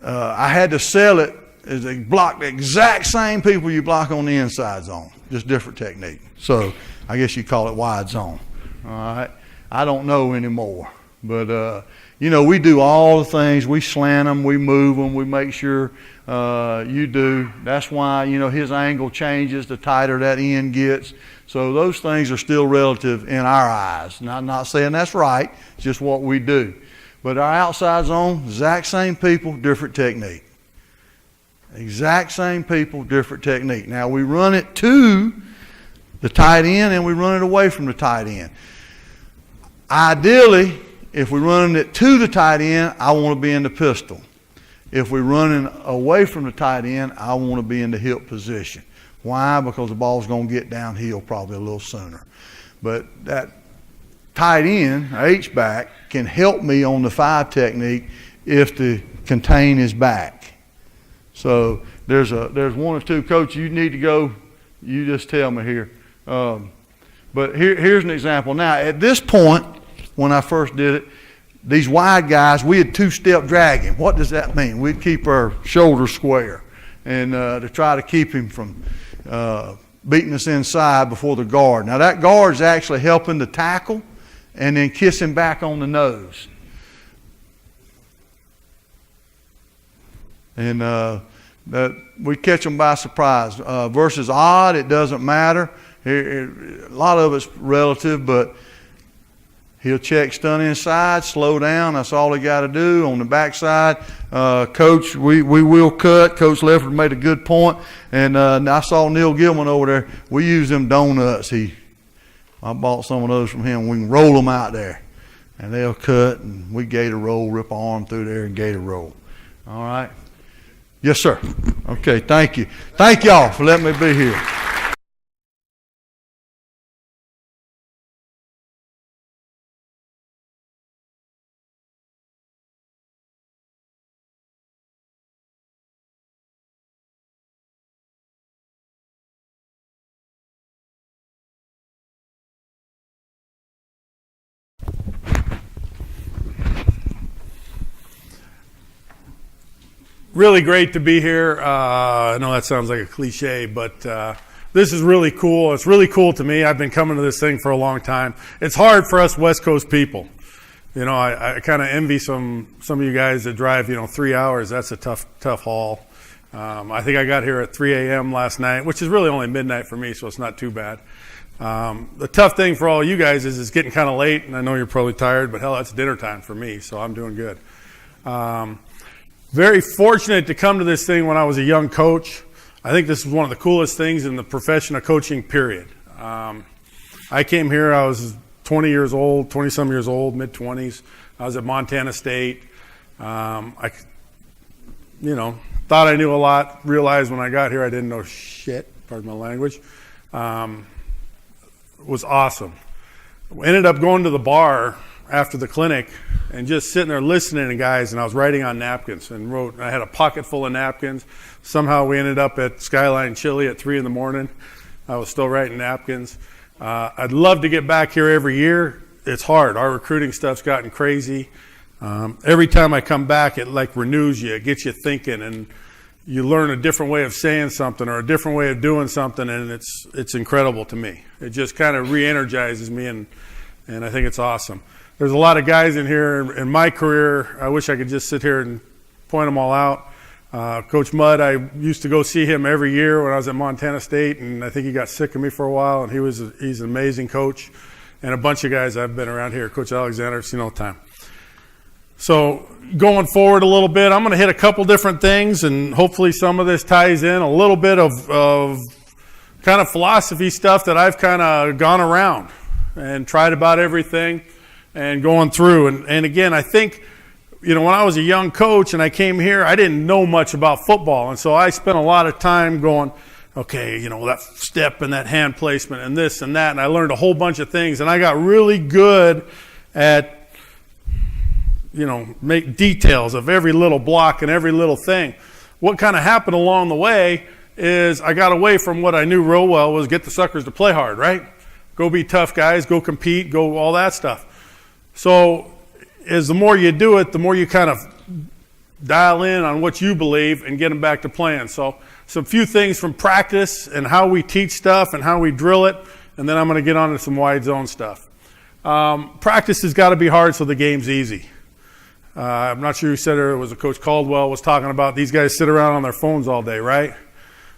I had to sell it as they block the exact same people you block on the inside zone, just different technique. So I guess you call it wide zone. All right. I don't know anymore. But, we do all the things. We slant them, we move them, we make sure you do. That's why, his angle changes the tighter that end gets. So those things are still relative in our eyes. Now, I'm not saying that's right. It's just what we do. But our outside zone, exact same people, different technique. Exact same people, different technique. Now, we run it to the tight end and we run it away from the tight end. Ideally, if we're running it to the tight end, I want to be in the pistol. If we're running away from the tight end, I want to be in the hip position. Why? Because the ball's going to get downhill probably a little sooner. But that tight end, H-back, can help me on the 5 technique if the contain is back. So there's 1 or 2. Coach, you need to go. You just tell me here. But here's an example. Now, at this point, when I first did it, these wide guys, we had 2-step dragging. What does that mean? We'd keep our shoulders square and to try to keep him from beating us inside before the guard. Now, that guard is actually helping the tackle and then kiss him back on the nose. And we catch them by surprise. Versus odd, it doesn't matter. A lot of it's relative, but he'll check stun inside, slow down. That's all he got to do. On the backside, Coach, we will cut. Coach Lefford made a good point. And I saw Neil Gilman over there. We use them donuts. I bought some of those from him. We can roll them out there. and they'll cut, and we gator roll, rip an arm through there and gator roll. All right? Yes, sir. Okay, thank you. Thank y'all for letting me be here. Really great to be here. I know that sounds like a cliche, but this is really cool. It's really cool to me. I've been coming to this thing for a long time. It's hard for us West Coast people. You know, I kind of envy some of you guys that drive, 3 hours. That's a tough haul. I think I got here at 3 a.m. last night, which is really only midnight for me, so it's not too bad. The tough thing for all you guys is it's getting kind of late, and I know you're probably tired, but hell, it's dinner time for me, so I'm doing good. Very fortunate to come to this thing when I was a young coach. I think this is one of the coolest things in the profession of coaching, period. I came here, I was 20-some years old, mid-20s. I was at Montana State. I thought I knew a lot, realized when I got here I didn't know shit, pardon my language. It was awesome. We ended up going to the bar after the clinic and just sitting there listening to guys, and I was writing on napkins and wrote. I had a pocket full of napkins. Somehow we ended up at Skyline Chili at 3 a.m. I was still writing napkins. I'd love to get back here every year. It's hard. Our recruiting stuff's gotten crazy. Every time I come back, it like renews you. It gets you thinking, and you learn a different way of saying something or a different way of doing something, and it's incredible to me. It just kind of re-energizes me, and I think it's awesome. There's a lot of guys in here in my career. I wish I could just sit here and point them all out. Coach Mudd, I used to go see him every year when I was at Montana State, and I think he got sick of me for a while, and he's an amazing coach. And a bunch of guys I've been around here. Coach Alexander, I've seen all the time. So going forward a little bit, I'm going to hit a couple different things, and hopefully some of this ties in a little bit of kind of philosophy stuff that I've kind of gone around and tried about everything and going through. And again, I think, when I was a young coach and I came here, I didn't know much about football. And so I spent a lot of time going, okay, that step and that hand placement and this and that. And I learned a whole bunch of things. And I got really good at, make details of every little block and every little thing. What kind of happened along the way is I got away from what I knew real well was get the suckers to play hard, right? Go be tough guys, go compete, go all that stuff. So as the more you do it, the more you kind of dial in on what you believe and get them back to playing. So some few things from practice and how we teach stuff and how we drill it, and then I'm going to get on to some wide zone stuff. Practice has got to be hard so the game's easy. I'm not sure who said it was a Coach Caldwell was talking about these guys sit around on their phones all day, right?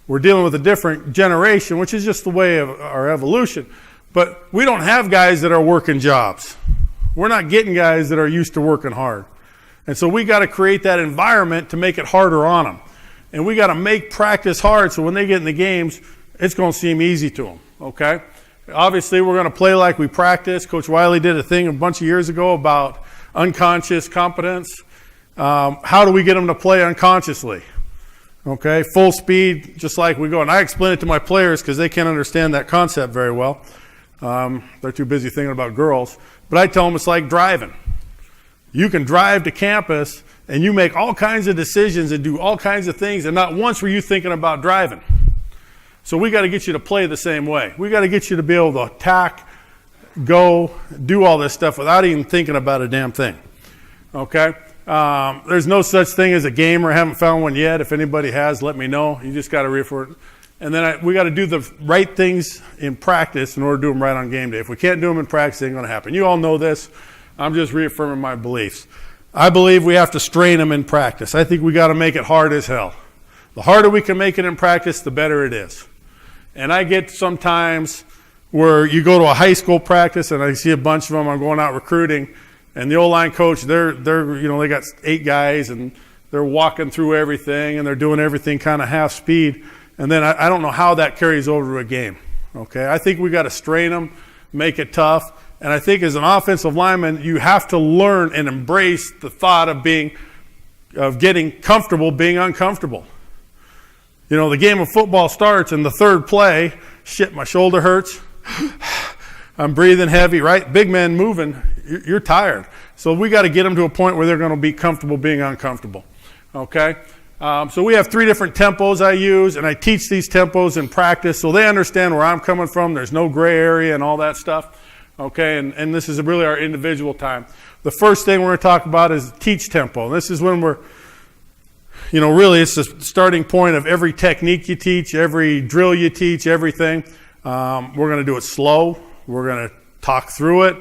We're dealing with a different generation, which is just the way of our evolution. But we don't have guys that are working jobs. We're not getting guys that are used to working hard. And so we got to create that environment to make it harder on them. And we got to make practice hard so when they get in the games, it's going to seem easy to them, okay? Obviously, we're going to play like we practice. Coach Wiley did a thing a bunch of years ago about unconscious competence. How do we get them to play unconsciously? Okay, full speed, just like we go. And I explain it to my players because they can't understand that concept very well. They're too busy thinking about girls. But I tell them it's like driving. You can drive to campus and you make all kinds of decisions and do all kinds of things, and not once were you thinking about driving. So we got to get you to play the same way. We got to get you to be able to attack, go, do all this stuff without even thinking about a damn thing. Okay? There's no such thing as a gamer. I haven't found one yet. If anybody has, let me know. You just got to refer it. And then we got to do the right things in practice in order to do them right on game day. If we can't do them in practice, it ain't going to happen. You all know this. I'm just reaffirming my beliefs. I believe we have to strain them in practice. I think we got to make it hard as hell. The harder we can make it in practice, the better it is. And I get sometimes where you go to a high school practice, and I see a bunch of them. I'm going out recruiting, and the O-line coach, they got 8 guys, and they're walking through everything, and they're doing everything kind of half speed. And then I don't know how that carries over to a game. Okay, I think we got to strain them, make it tough, And I think as an offensive lineman, you have to learn and embrace the thought of getting comfortable being uncomfortable. You know, the game of football starts in the third play. Shit, my shoulder hurts. I'm breathing heavy, right? Big men moving, you're tired. So we got to get them to a point where they're going to be comfortable being uncomfortable. Okay? So we have 3 different tempos I use, and I teach these tempos in practice so they understand where I'm coming from. There's no gray area and all that stuff. Okay? And this is really our individual time. The first thing we're going to talk about is teach tempo. This is when we're, you know, really it's the starting point of every technique you teach, every drill you teach, everything. We're going to do it slow. We're going to talk through it.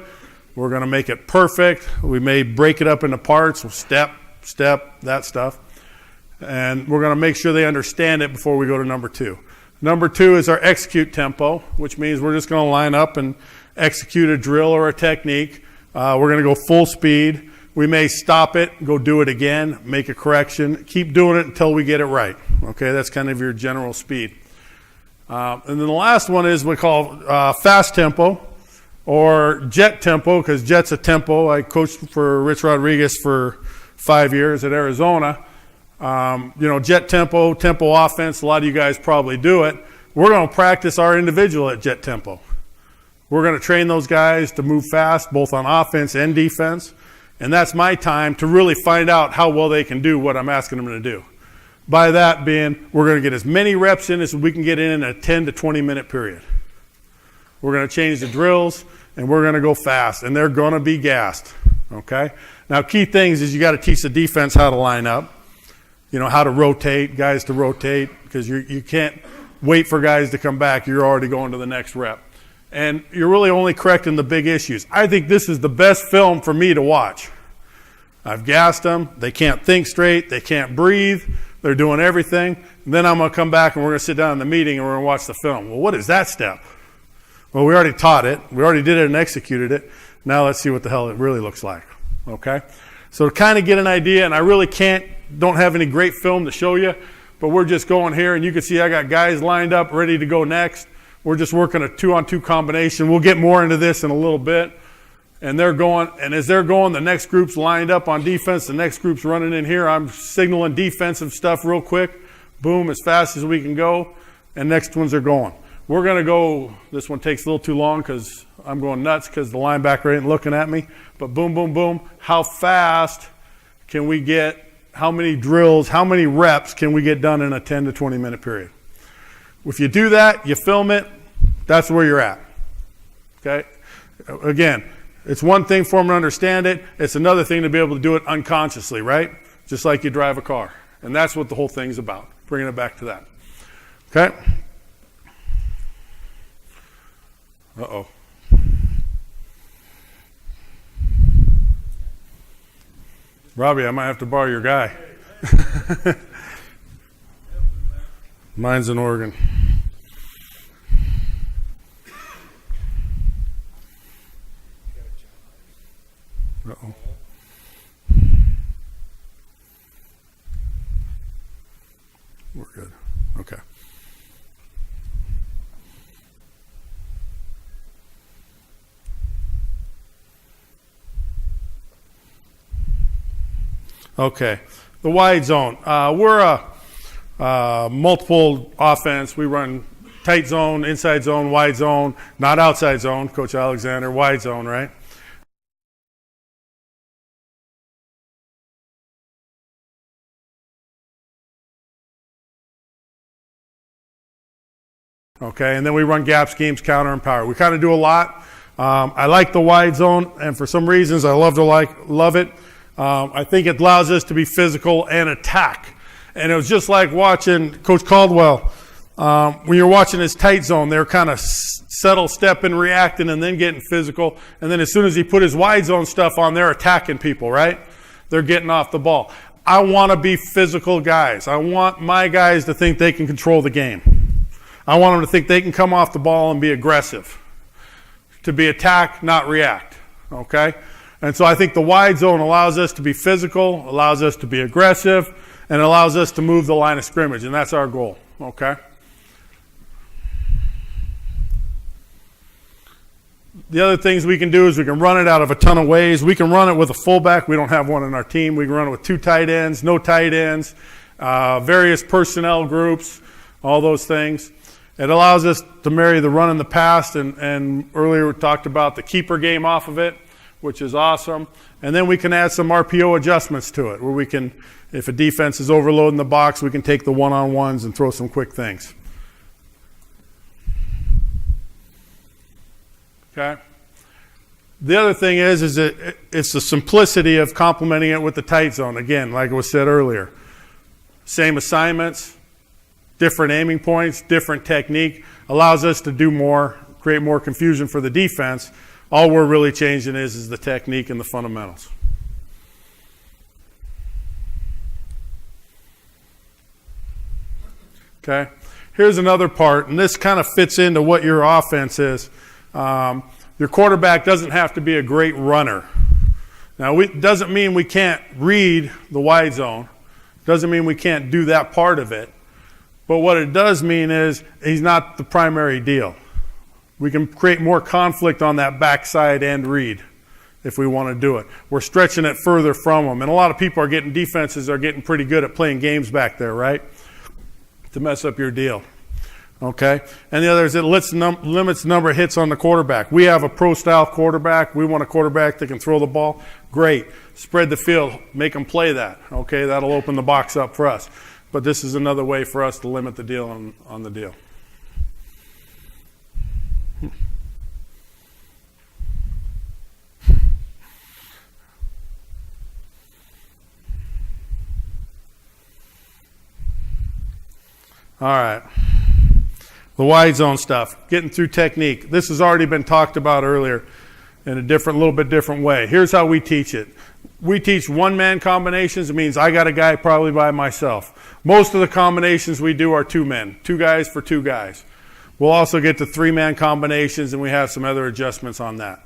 We're going to make it perfect. We may break it up into parts, step, that stuff. And we're going to make sure they understand it before we go to number 2. Number 2 is our execute tempo, which means we're just going to line up and execute a drill or a technique. We're going to go full speed. We may stop it, go do it again, make a correction, keep doing it until we get it right. Okay, that's kind of your general speed. And then the last one is we call fast tempo or jet tempo, because jet's a tempo. I coached for Rich Rodriguez for 5 years at Arizona. You know, jet tempo, tempo offense, a lot of you guys probably do it. We're going to practice our individual at jet tempo. We're going to train those guys to move fast, both on offense and defense. And that's my time to really find out how well they can do what I'm asking them to do. By that being, we're going to get as many reps in as we can get in a 10 to 20 minute period. We're going to change the drills, and we're going to go fast, and they're going to be gassed. Okay? Now, key things is you got to teach the defense how to line up, you know, how to rotate, guys to rotate, because you can't wait for guys to come back. You're already going to the next rep. And you're really only correcting the big issues. I think this is the best film for me to watch. I've gassed them. They can't think straight. They can't breathe. They're doing everything. And then I'm going to come back and we're going to sit down in the meeting and we're going to watch the film. Well, what is that step? Well, we already taught it. We already did it and executed it. Now let's see what the hell it really looks like. Okay? So to kind of get an idea, and I really don't have any great film to show you, but we're just going here, and you can see I got guys lined up ready to go next. We're just working a 2-on-2 combination. We'll get more into this in a little bit. And they're going, and as they're going, the next group's lined up on defense. The next group's running in here. I'm signaling defensive stuff real quick. Boom, as fast as we can go. And next ones are going. We're going to go, this one takes a little too long because I'm going nuts because the linebacker ain't looking at me. But boom, boom, boom. How fast can we get, how many drills, how many reps can we get done in a 10 to 20 minute period? If you do that, you film it, that's where you're at. Okay? Again, it's one thing for them to understand it. It's another thing to be able to do it unconsciously, right? Just like you drive a car. And that's what the whole thing's about, bringing it back to that. Okay? Uh-oh. Robbie, I might have to borrow your guy. Mine's in Oregon. Uh-oh. We're good. Okay. Okay. The wide zone. We're a multiple offense. We run tight zone, inside zone, wide zone, not outside zone, Coach Alexander, wide zone, right? Okay, and then we run gap schemes, counter, and power. We kind of do a lot. I like the wide zone, and for some reasons I love it. I think it allows us to be physical and attack. And it was just like watching Coach Caldwell. When you're watching his tight zone, they're kind of settle, stepping, reacting, and then getting physical. And then as soon as he put his wide zone stuff on, they're attacking people, right? They're getting off the ball. I want to be physical guys. I want my guys to think they can control the game. I want them to think they can come off the ball and be aggressive. To be attack, not react. Okay? And so I think the wide zone allows us to be physical, allows us to be aggressive, and allows us to move the line of scrimmage, and that's our goal. Okay? The other things we can do is we can run it out of a ton of ways. We can run it with a fullback. We don't have one in our team. We can run it with 2 tight ends, no tight ends, various personnel groups, all those things. It allows us to marry the run and the pass, and earlier we talked about the keeper game off of it, which is awesome. And then we can add some RPO adjustments to it, where we can, if a defense is overloading the box, we can take the one-on-ones and throw some quick things. Okay. The other thing is that it's the simplicity of complementing it with the tight zone. Again, like was said earlier, same assignments, different aiming points, different technique, allows us to do more, create more confusion for the defense. All we're really changing is the technique and the fundamentals. Okay. Here's another part, and this kind of fits into what your offense is. Your quarterback doesn't have to be a great runner. Now, it doesn't mean we can't read the wide zone. Doesn't mean we can't do that part of it. But what it does mean is he's not the primary deal. We can create more conflict on that backside end read if we want to do it. We're stretching it further from them. And a lot of people defenses are getting pretty good at playing games back there, right? To mess up your deal. Okay? And the other is it limits the number of hits on the quarterback. We have a pro-style quarterback. We want a quarterback that can throw the ball. Great. Spread the field. Make them play that. Okay? That'll open the box up for us. But this is another way for us to limit the deal on the deal. All right. The wide zone stuff, getting through technique. This has already been talked about earlier in a little bit different way. Here's how we teach it. We teach one-man combinations. It means I got a guy probably by myself. Most of the combinations we do are 2 men, 2 guys for 2 guys. We'll also get to 3-man combinations, and we have some other adjustments on that.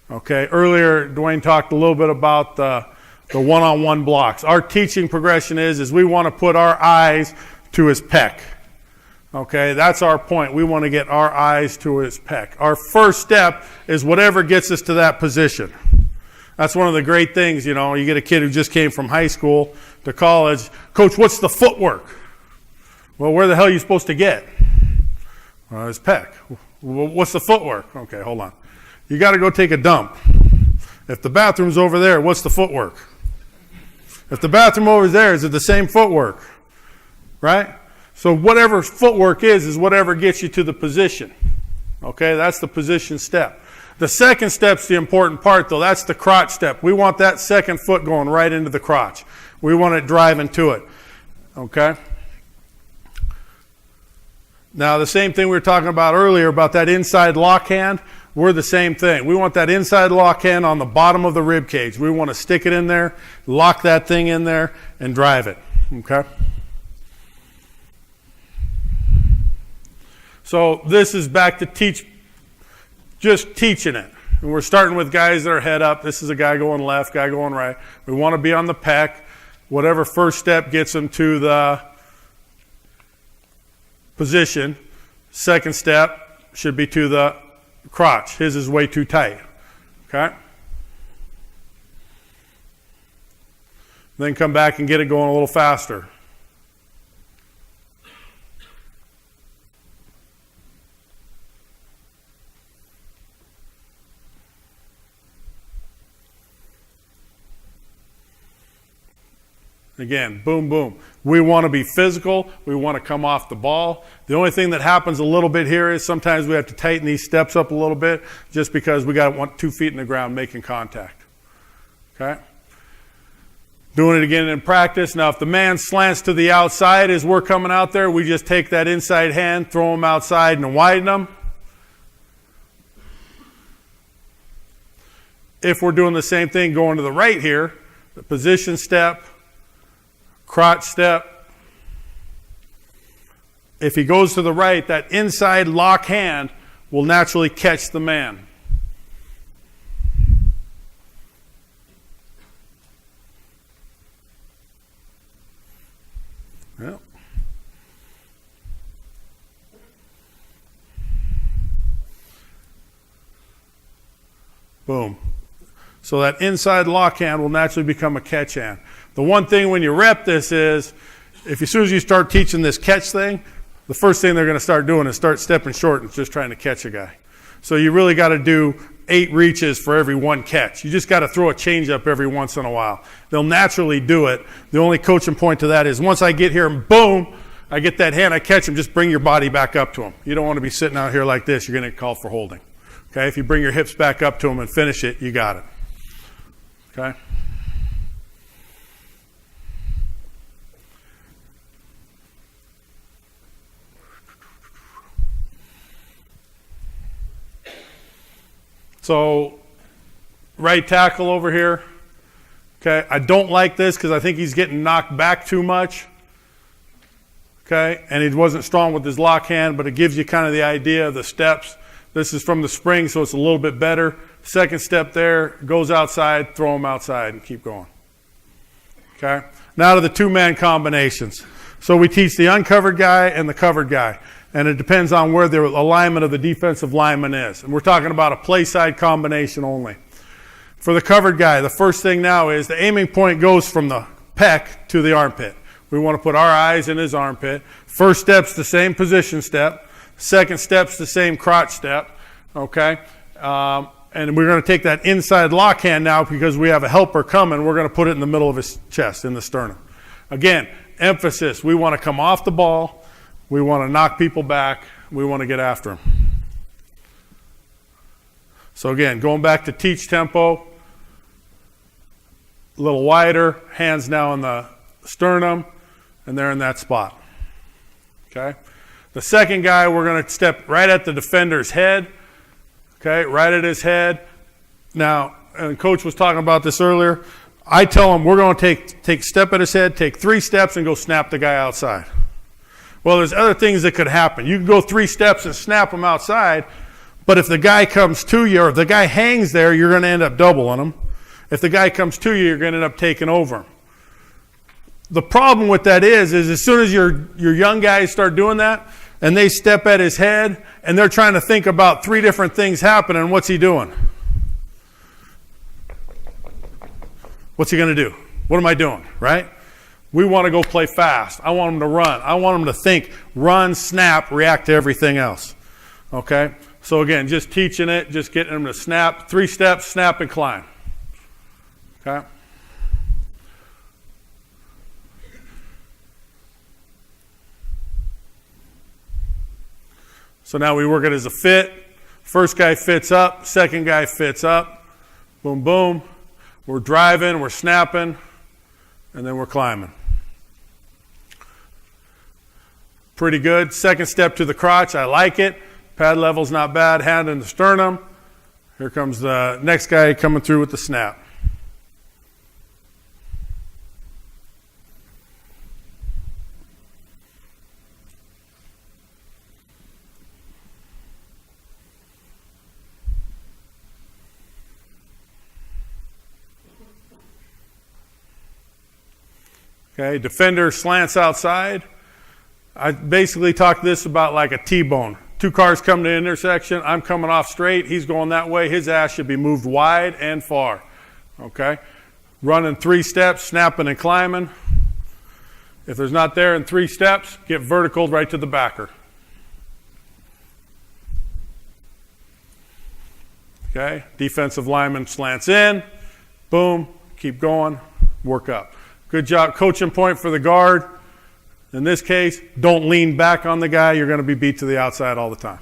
Okay. Earlier, Dwayne talked a little bit about the one-on-one blocks. Our teaching progression is we want to put our eyes to his pec. Okay, that's our point. We want to get our eyes to his pec. Our first step is whatever gets us to that position. That's one of the great things, you get a kid who just came from high school to college. Coach, what's the footwork? Well, where the hell are you supposed to get? His pec. Well, what's the footwork? Okay, hold on. You got to go take a dump. If the bathroom's over there, what's the footwork? If the bathroom over there, is it the same footwork? Right? So whatever footwork is whatever gets you to the position. Okay, that's the position step. The second step's the important part, though. That's the crotch step. We want that second foot going right into the crotch. We want it driving to it. Okay? Now, the same thing we were talking about earlier about that inside lock hand, we're the same thing. We want that inside lock hand on the bottom of the rib cage. We want to stick it in there, lock that thing in there, and drive it. Okay? So this is back to just teaching it. And we're starting with guys that are head up. This is a guy going left, guy going right. We want to be on the pec. Whatever first step gets them to the position. Second step should be to the crotch. His is way too tight. Okay? Then come back and get it going a little faster. Again, boom, boom. We want to be physical. We want to come off the ball. The only thing that happens a little bit here is sometimes we have to tighten these steps up a little bit just because we got to want 2 feet in the ground making contact. Okay? Doing it again in practice. Now, if the man slants to the outside as we're coming out there, we just take that inside hand, throw him outside, and widen them. If we're doing the same thing going to the right here, the position step, crotch step. If he goes to the right, that inside lock hand will naturally catch the man. Well. boom. So that inside lock hand will naturally become a catch hand. The one thing when you rep this is, if as soon as you start teaching this catch thing, the first thing they're going to start doing is start stepping short and just trying to catch a guy. So you really got to do 8 reaches for every 1 catch. You just got to throw a change up every once in a while. They'll naturally do it. The only coaching point to that is once I get here and boom, I get that hand, I catch him, just bring your body back up to him. You don't want to be sitting out here like this. You're going to get called for holding. Okay, if you bring your hips back up to him and finish it, you got it. Okay. So, right tackle over here. Okay, I don't like this because I think he's getting knocked back too much. Okay, and he wasn't strong with his lock hand, but it gives you kind of the idea of the steps. This is from the spring, so it's a little bit better. Second step there, goes outside, throw him outside, and keep going. Okay, now to the 2-man combinations. So we teach the uncovered guy and the covered guy. And it depends on where the alignment of the defensive lineman is. And we're talking about a play side combination only. For the covered guy, the first thing now is the aiming point goes from the pec to the armpit. We want to put our eyes in his armpit. First step's the same position step. Second step's the same crotch step. Okay? And we're going to take that inside lock hand now because we have a helper coming. We're going to put it in the middle of his chest, in the sternum. Again, emphasis. We want to come off the ball. We want to knock people back. We want to get after them. So again, going back to teach tempo, a little wider, hands now in the sternum, and they're in that spot. Okay? The second guy, we're going to step right at the defender's head. Okay, right at his head. Now, and Coach was talking about this earlier, I tell him we're going to take step at his head, take 3 steps, and go snap the guy outside. Well, there's other things that could happen. You can go 3 steps and snap him outside, but if the guy comes to you, or if the guy hangs there, you're going to end up doubling him. If the guy comes to you, you're going to end up taking over him. The problem with that is as soon as your young guys start doing that, and they step at his head, and they're trying to think about 3 different things happening, what's he doing? What's he going to do? What am I doing, right? We want to go play fast. I want him to run. I want him to think, run, snap, react to everything else. Okay? So again, just teaching it, just getting him to snap. 3 steps, snap and climb. Okay? So now we work it as a fit. First guy fits up. Second guy fits up. Boom, boom. We're driving, we're snapping, and then we're climbing. Pretty good. Second step to the crotch. I like it. Pad level's not bad. Hand in the sternum. Here comes the next guy coming through with the snap. Okay, defender slants outside. I basically talked this about like a T-bone. 2 cars come to the intersection. I'm coming off straight. He's going that way. His ass should be moved wide and far. Okay? Running 3 steps, snapping and climbing. If there's not there in 3 steps, get vertical right to the backer. Okay? Defensive lineman slants in. Boom. Keep going. Work up. Good job. Coaching point for the guard. In this case, don't lean back on the guy. You're going to be beat to the outside all the time.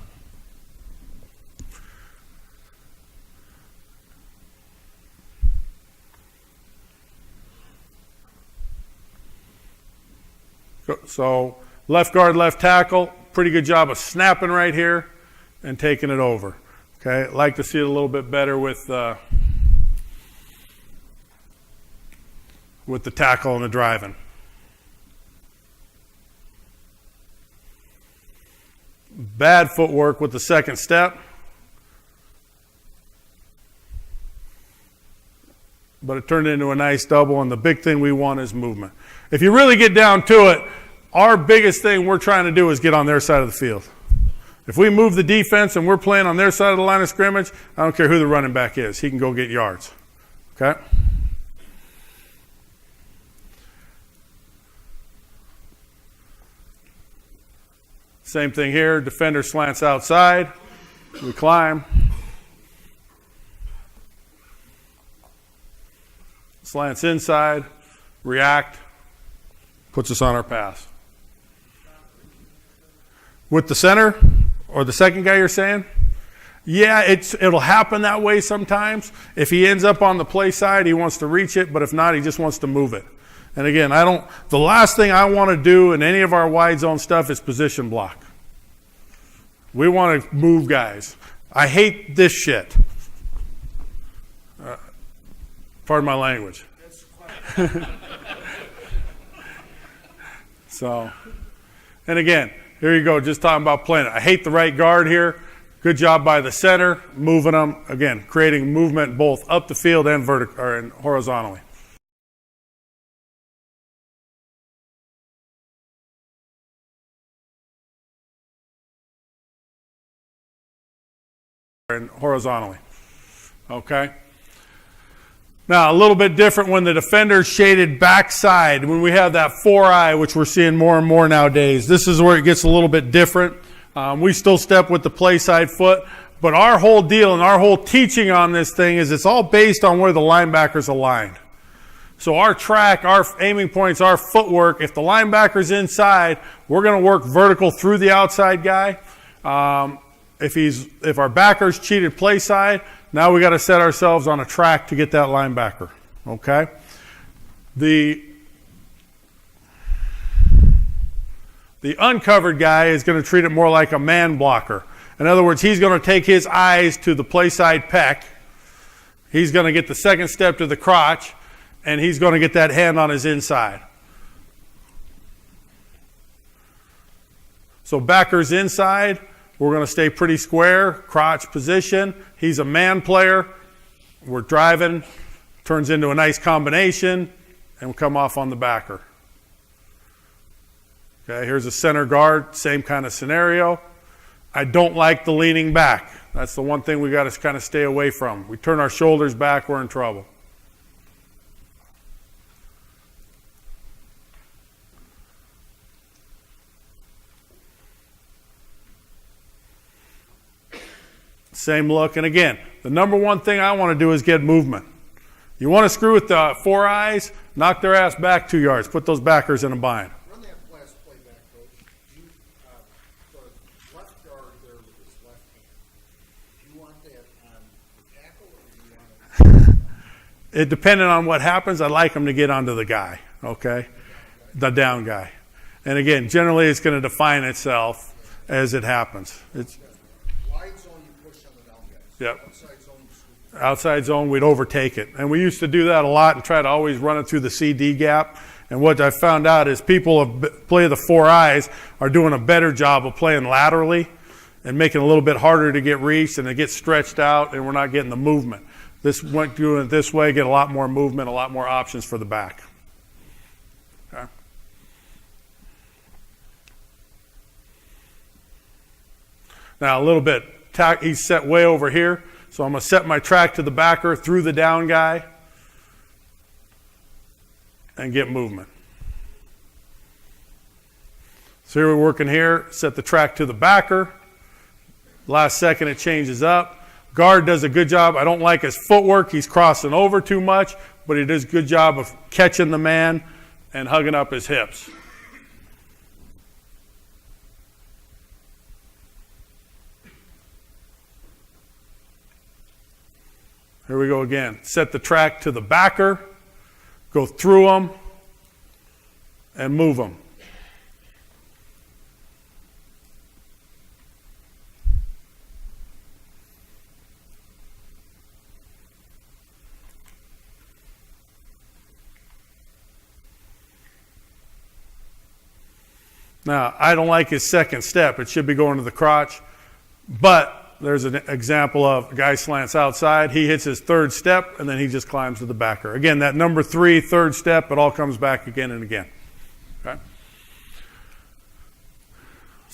So left guard, left tackle. Pretty good job of snapping right here and taking it over. Okay, like to see it a little bit better with the tackle and the driving. Bad footwork with the second step. But it turned into a nice double, and the big thing we want is movement. If you really get down to it, our biggest thing we're trying to do is get on their side of the field. If we move the defense and we're playing on their side of the line of scrimmage, I don't care who the running back is. He can go get yards. Okay? Same thing here. Defender slants outside. We climb. Slants inside. React. Puts us on our pass. With the center or the second guy you're saying? Yeah, it'll happen that way sometimes. If he ends up on the play side, he wants to reach it, but if not, he just wants to move it. And again, the last thing I want to do in any of our wide zone stuff is position block. We want to move guys. I hate this shit. Pardon my language. So, and again, here you go, just talking about playing it. I hate the right guard here. Good job by the center, moving them. Again, creating movement both up the field and horizontally. And horizontally. Okay? Now, a little bit different when the defender's shaded backside, when we have that 4-eye, which we're seeing more and more nowadays. This is where it gets a little bit different. We still step with the play side foot, but our whole deal and our whole teaching on this thing is it's all based on where the linebacker's aligned. So our track, our aiming points, our footwork, if the linebacker's inside, we're going to work vertical through the outside guy. If our backer's cheated play side, now we got to set ourselves on a track to get that linebacker. Okay? The uncovered guy is going to treat it more like a man blocker. In other words, he's going to take his eyes to the play side pec. He's going to get the second step to the crotch, and he's going to get that hand on his inside. So backer's inside. We're going to stay pretty square, crotch position. He's a man player. We're driving, turns into a nice combination, and we come off on the backer. Okay, here's a center guard, same kind of scenario. I don't like the leaning back. That's the one thing we got to kind of stay away from. We turn our shoulders back, we're in trouble. Same look, and again, the number one thing I want to do is get movement. You want to screw with the 4 eyes, knock their ass back 2 yards, put those backers in a bind. Run that last play back, Coach. The left guard there with his left hand. Do you want that on the tackle or do you want it? It depending on what happens, I like them to get onto the guy, okay? The down guy. And again, generally it's going to define itself as it happens. It's Wide zone, you push on the down guys. Yep. Outside zone, you scoop. Outside zone, we'd overtake it. And we used to do that a lot and try to always run it through the CD gap. And what I found out is people who play the 4 eyes are doing a better job of playing laterally and making it a little bit harder to get reached, and it gets stretched out, and we're not getting the movement. Doing it this way, get a lot more movement, a lot more options for the back. Okay. Now a little bit, he's set way over here, so I'm going to set my track to the backer through the down guy and get movement. So here we're working here, set the track to the backer. Last second it changes up. Guard does a good job. I don't like his footwork. He's crossing over too much, but he does a good job of catching the man and hugging up his hips. Here we go again. Set the track to the backer, go through them, and move them. Now, I don't like his second step. It should be going to the crotch, but there's an example of a guy slants outside, he hits his third step, and then he just climbs to the backer. Again, that number 3, third step, it all comes back again and again. Okay?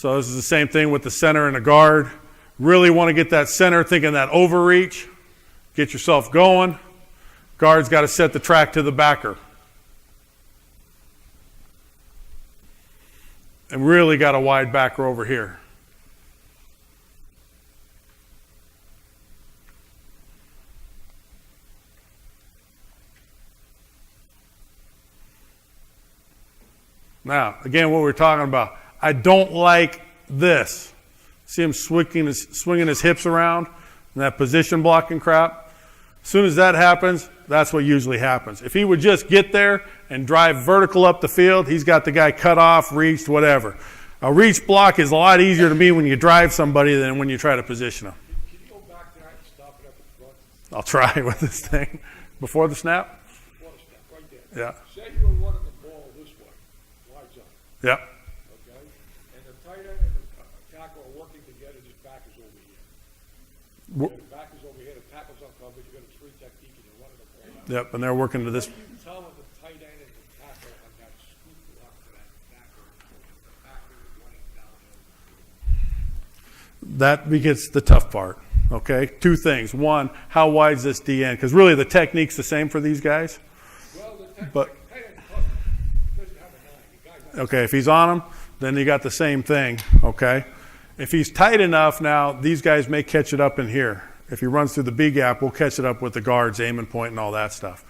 So this is the same thing with the center and the guard. Really want to get that center, thinking that overreach. Get yourself going. Guard's got to set the track to the backer. And really got a wide backer over here. Now, again, what we're talking about. I don't like this. See him swinging his hips around and that position blocking crap. As soon as that happens, that's what usually happens. If he would just get there and drive vertical up the field, he's got the guy cut off, reached, whatever. A reach block is a lot easier to me when you drive somebody than when you try to position them. Can you go back there and stop it up in front? I'll try with this thing. Before the snap? Before the snap, right there. Yeah. Say you were running the ball this way, wide zone, Yep. okay? And the tight end and the tackle are working together, his back is over here. W- The back is over here, the tackle's uncovered, you got a three technique and you're running the ball out. Yep, and they're working to this. What are you telling the tight end and the tackle on that scoop block to that backer, the backer is running downhill? That begins the tough part, okay? Two things. One, how wide is this DN? Because really the technique's the same for these guys. Well, the But- tight end doesn't have a nine, the guy's not. Okay, if he's on him, then you got the same thing, okay? If he's tight enough now, these guys may catch it up in here. If he runs through the B gap, we'll catch it up with the guards, aiming point, and all that stuff.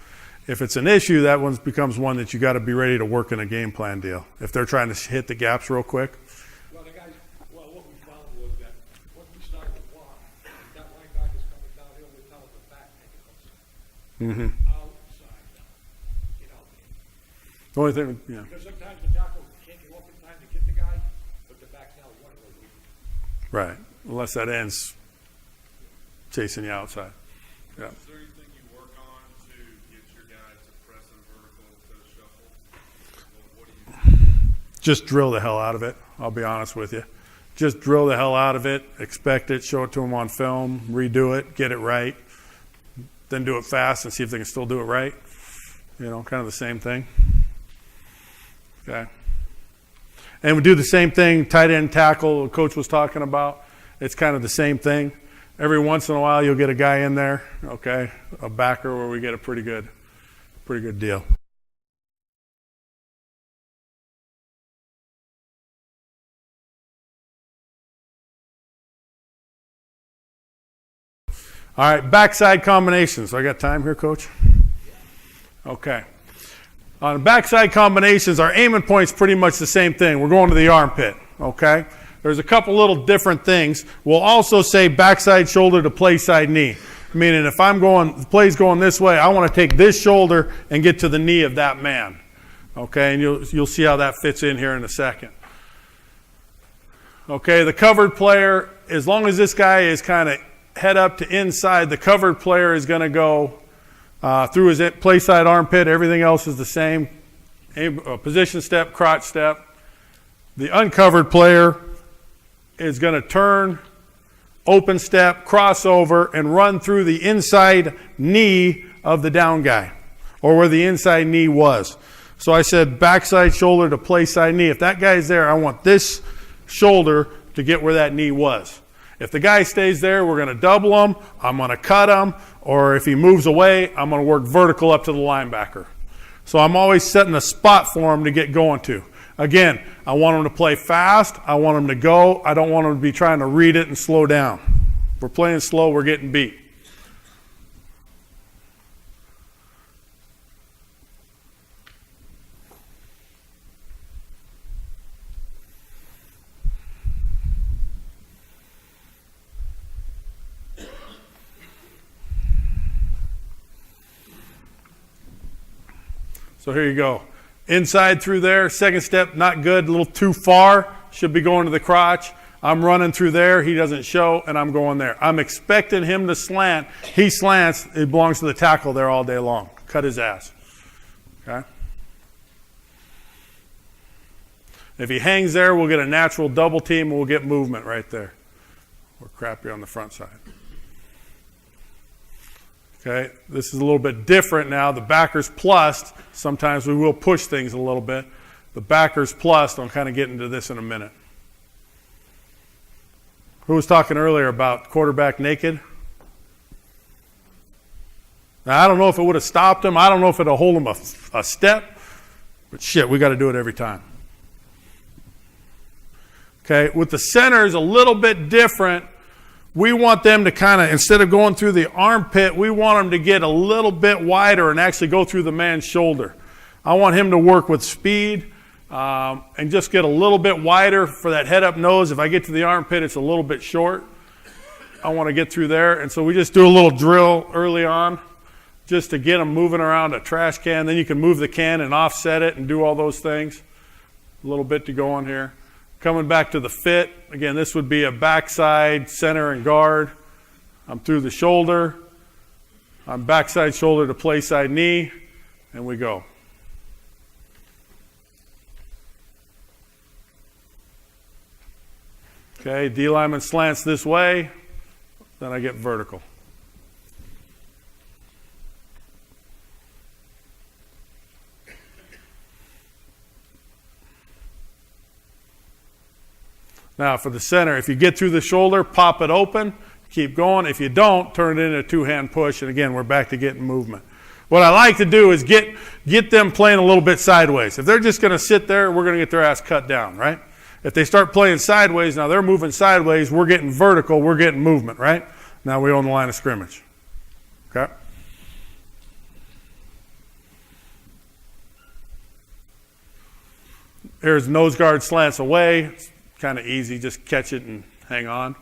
If it's an issue, that one becomes one that you got to be ready to work in a game plan deal. If they're trying to hit the gaps real quick. Well, what we found was that when we started the block, that linebacker's coming downhill, we're telling the back man to go outside now. Get out there. The only thing, yeah. Because sometimes the tackle can't get up in time to get the guy, but the back's now running over you. Right, unless that ends chasing you outside. Yeah. Is there anything you work on to get your guys to press and vertical to shuffle? What do you do? Just drill the hell out of it, I'll be honest with you. Just drill the hell out of it, expect it, show it to them on film, redo it, get it right, then do it fast and see if they can still do it right. You know, kind of the same thing. Okay. And we do the same thing, tight end tackle, Coach was talking about. It's kind of the same thing. Every once in a while, you'll get a guy in there, okay, a backer where we get a pretty good deal. All right, backside combinations. I got time here, Coach? Okay. On backside combinations, our aiming point's pretty much the same thing. We're going to the armpit, okay? There's a couple little different things. We'll also say backside shoulder to play side knee. Meaning if the play's going this way, I want to take this shoulder and get to the knee of that man. Okay, and you'll see how that fits in here in a second. Okay, the covered player, as long as this guy is kind of head up to inside, the covered player is going to go through his play side armpit. Everything else is the same. Position step, crotch step. The uncovered player is going to turn, open step, crossover, and run through the inside knee of the down guy, or where the inside knee was. So I said backside shoulder to play side knee. If that guy's there, I want this shoulder to get where that knee was. If the guy stays there, we're going to double him, I'm going to cut him, or if he moves away, I'm going to work vertical up to the linebacker. So I'm always setting a spot for him to get going to. Again, I want him to play fast. I want him to go. I don't want him to be trying to read it and slow down. If we're playing slow, we're getting beat. So here you go. Inside through there, second step, not good, a little too far, should be going to the crotch. I'm running through there, he doesn't show, and I'm going there. I'm expecting him to slant. He slants, it belongs to the tackle there all day long. Cut his ass. Okay? If he hangs there, we'll get a natural double team, and we'll get movement right there. We're crappy on the front side. Okay, this is a little bit different now. The backer's plussed. Sometimes we will push things a little bit. The backer's plussed. I'll kind of get into this in a minute. Who was talking earlier about quarterback naked? Now, I don't know if it would have stopped him. I don't know if it'll hold him a step. But shit, we got to do it every time. Okay, with the centers, a little bit different. We want them to kind of, instead of going through the armpit, we want them to get a little bit wider and actually go through the man's shoulder. I want him to work with speed and just get a little bit wider for that head up nose. If I get to the armpit, it's a little bit short. I want to get through there. And so we just do a little drill early on just to get them moving around a trash can. Then you can move the can and offset it and do all those things. A little bit to go on here. Coming back to the fit, again, this would be a backside, center, and guard. I'm through the shoulder. I'm backside shoulder to play side knee, and we go. Okay, D lineman slants this way, then I get vertical. Now for the center, if you get through the shoulder, pop it open, keep going. If you don't, turn it into a two-hand push, and again, we're back to getting movement. What I like to do is get them playing a little bit sideways. If they're just going to sit there, we're going to get their ass cut down, right? If they start playing sideways, now they're moving sideways, we're getting vertical, we're getting movement, right? Now we own the line of scrimmage. Okay? Here's nose guard slants away. It's kind of easy, just catch it and hang on.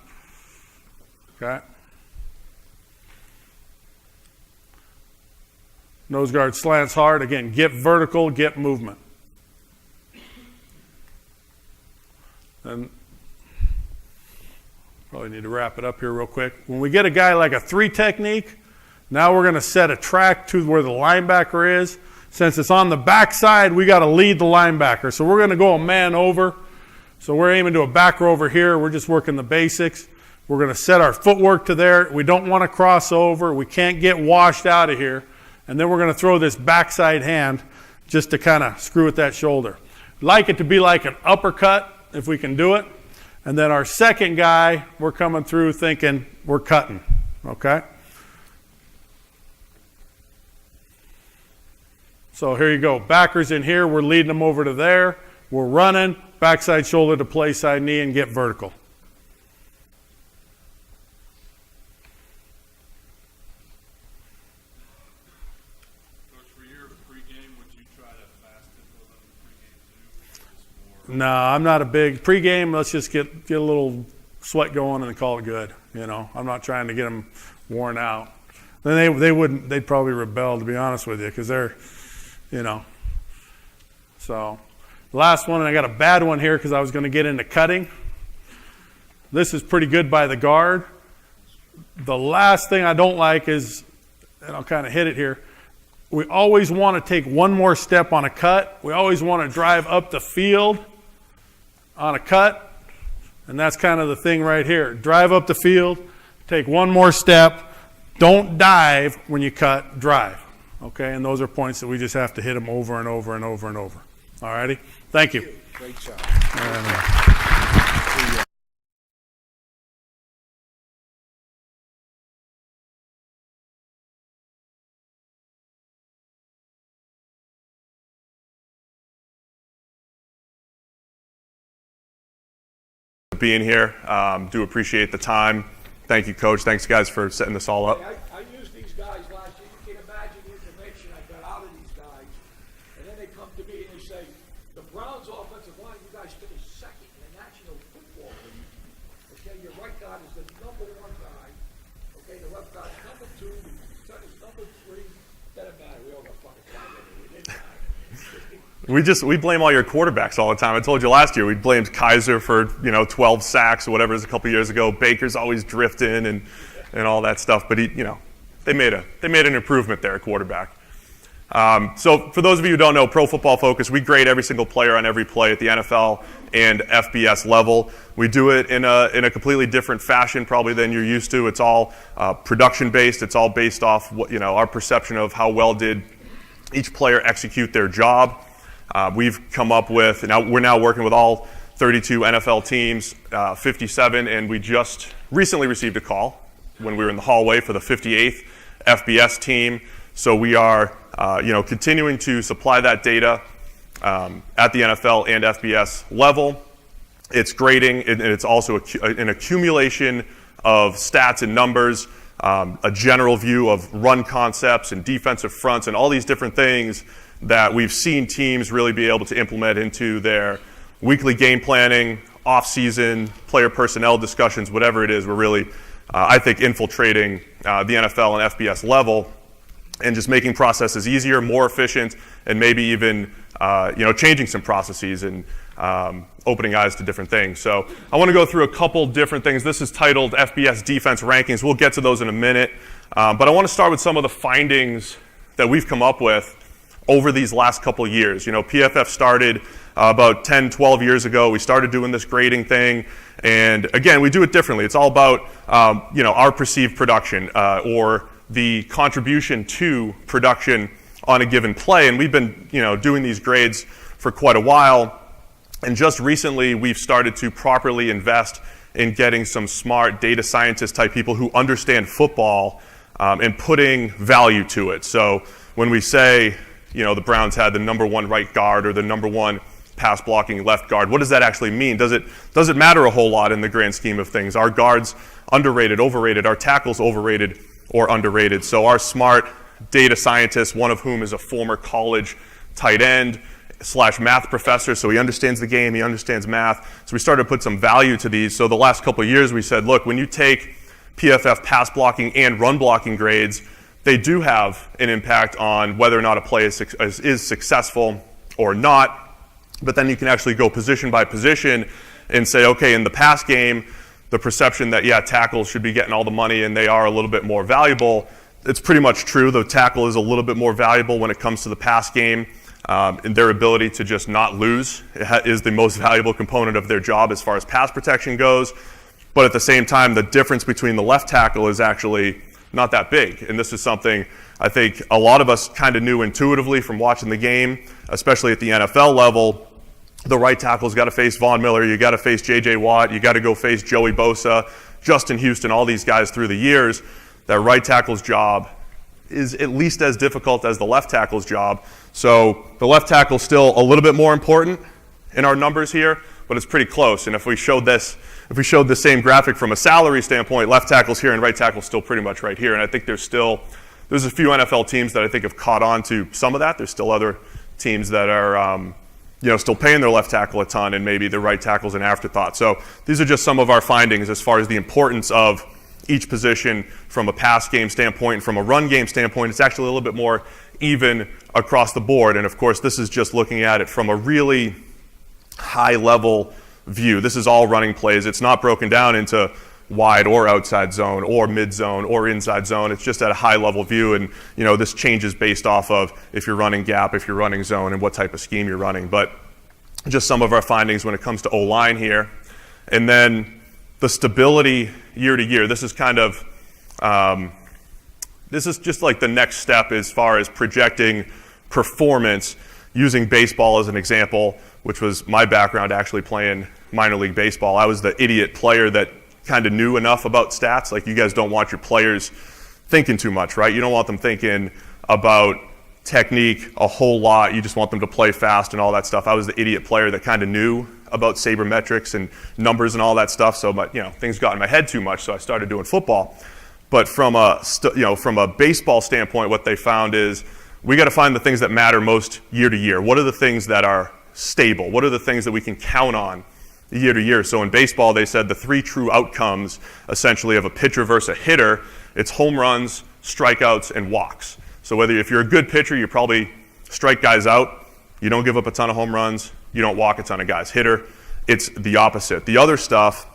Okay? Nose guard slants hard. Again, get vertical, get movement. And probably need to wrap it up here real quick. When we get a guy like a 3 technique, now we're going to set a track to where the linebacker is. Since it's on the backside, we got to lead the linebacker. So we're going to go a man over. So we're aiming to a back row over here. We're just working the basics. We're going to set our footwork to there. We don't want to cross over. We can't get washed out of here. And then we're going to throw this backside hand just to kind of screw with that shoulder. Like it to be like an uppercut if we can do it. And then our second guy, we're coming through thinking we're cutting. Okay? So here you go. Backers in here. We're leading them over to there. We're running. Backside shoulder to play side knee and get vertical. Coach, for your pregame, would you try to fast tempo them pregame too? Or just more? No, I'm not a big pregame. Let's just get a little sweat going and call it good. You know, I'm not trying to get them worn out. Then they'd probably rebel, to be honest with you, because they're, you know. So. Last one, and I got a bad one here because I was going to get into cutting. This is pretty good by the guard. The last thing I don't like is, and I'll kind of hit it here, we always want to take one more step on a cut. We always want to drive up the field on a cut, and that's kind of the thing right here. Drive up the field, take one more step, don't dive when you cut, drive. Okay, and those are points that we just have to hit them over and over and over and over. All righty? Thank you. Great job. Being here. Do appreciate the time. Thank you, Coach. Thanks, guys, for setting this all up. I used these guys last year. You can imagine the information I got out of these guys. And then they come to me and they say, the Browns offensive line, you guys finished second in the National Football League. Okay, your right guard is the number 1 guy. Okay, the left guard is number 2. The center is number 3. Doesn't matter. We all got fucking flag anyway. It didn't matter. We blame all your quarterbacks all the time. I told you last year we blamed Kaiser for 12 sacks or whatever it was a couple years ago. Baker's always drifting and all that stuff. But they made an improvement there at quarterback. So for those of you who don't know, Pro Football Focus, we grade every single player on every play at the NFL and FBS level. We do it in a completely different fashion probably than you're used to. It's all production based. It's all based off what our perception of how well did each player execute their job. We've come up with, we're now working with all 32 NFL teams, 57, and we just recently received a call when we were in the hallway for the 58th FBS team. So we are, continuing to supply that data at the NFL and FBS level. It's grading, and it's also an accumulation of stats and numbers, a general view of run concepts and defensive fronts and all these different things that we've seen teams really be able to implement into their weekly game planning, off-season, player personnel discussions, whatever it is. We're really, I think, infiltrating the NFL and FBS level and just making processes easier, more efficient, and maybe even changing some processes and opening eyes to different things. So I want to go through a couple different things. This is titled FBS Defense Rankings. We'll get to those in a minute. But I want to start with some of the findings that we've come up with over these last couple years. PFF started about 10, 12 years ago. We started doing this grading thing. And again, we do it differently. It's all about our perceived production or the contribution to production on a given play. And we've been doing these grades for quite a while. And just recently, we've started to properly invest in getting some smart data scientist type people who understand football and putting value to it. So when we say, the Browns had the number one right guard or the number one pass blocking left guard, what does that actually mean? Does it matter a whole lot in the grand scheme of things? Are guards underrated, overrated? Are tackles overrated or underrated? So our smart data scientist, one of whom is a former college tight end / math professor, so he understands the game, he understands math. So we started to put some value to these. So the last couple of years we said, look, when you take PFF pass blocking and run blocking grades, they do have an impact on whether or not a play is successful or not. But then you can actually go position by position and say, okay, in the pass game, the perception that, tackles should be getting all the money and they are a little bit more valuable, it's pretty much true. The tackle is a little bit more valuable when it comes to the pass game. And their ability to just not lose is the most valuable component of their job as far as pass protection goes. But at the same time, the difference between the left tackle is actually not that big. And this is something I think a lot of us kind of knew intuitively from watching the game, especially at the NFL level. The right tackle's got to face Von Miller, you got to face J.J. Watt, you got to go face Joey Bosa, Justin Houston, all these guys through the years. That right tackle's job is at least as difficult as the left tackle's job. So the left tackle is still a little bit more important in our numbers here, but it's pretty close. And if we showed the same graphic from a salary standpoint, left tackle's here and right tackle's still pretty much right here. And I think there's a few NFL teams that I think have caught on to some of that. There's still other teams that are still paying their left tackle a ton, and maybe the right tackle's an afterthought. So these are just some of our findings as far as the importance of each position from a pass game standpoint and from a run game standpoint. It's actually a little bit more even across the board. And of course, this is just looking at it from a really high level view. This is all running plays. It's not broken down into wide or outside zone or mid zone or inside zone. It's just at a high level view. And this changes based off of if you're running gap, if you're running zone, and what type of scheme you're running. But just some of our findings when it comes to O-line here. And then the stability year to year. This is kind of, this is just like the next step as far as projecting performance using baseball as an example, which was my background actually playing minor league baseball. I was the idiot player that kind of knew enough about stats. Like, you guys don't want your players thinking too much, right? You don't want them thinking about technique a whole lot. You just want them to play fast and all that stuff. I was the idiot player that kind of knew about sabermetrics and numbers and all that stuff. So, but things got in my head too much, so I started doing football. But from a baseball standpoint, what they found is we got to find the things that matter most year to year. What are the things that are stable? What are the things that we can count on year to year? So in baseball, they said the three true outcomes essentially of a pitcher versus a hitter, it's home runs, strikeouts, and walks. So if you're a good pitcher, you probably strike guys out. You don't give up a ton of home runs. You don't walk a ton of guys. Hitter, it's the opposite. The other stuff,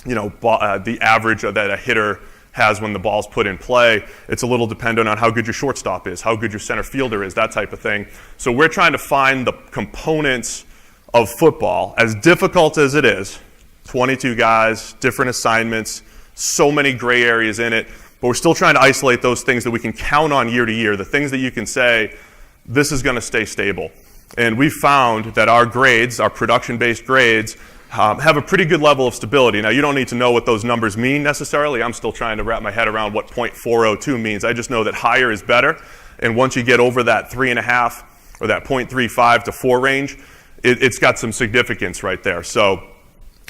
the average that a hitter has when the ball's put in play, it's a little dependent on how good your shortstop is, how good your center fielder is, that type of thing. So we're trying to find the components of football, as difficult as it is, 22 guys, different assignments, so many gray areas in it, but we're still trying to isolate those things that we can count on year to year, the things that you can say, this is going to stay stable. And we found that our grades, our production-based grades, have a pretty good level of stability. Now, you don't need to know what those numbers mean necessarily. I'm still trying to wrap my head around what .402 means. I just know that higher is better. And once you get over that 3.5 or that .35 to 4 range, it's got some significance right there. So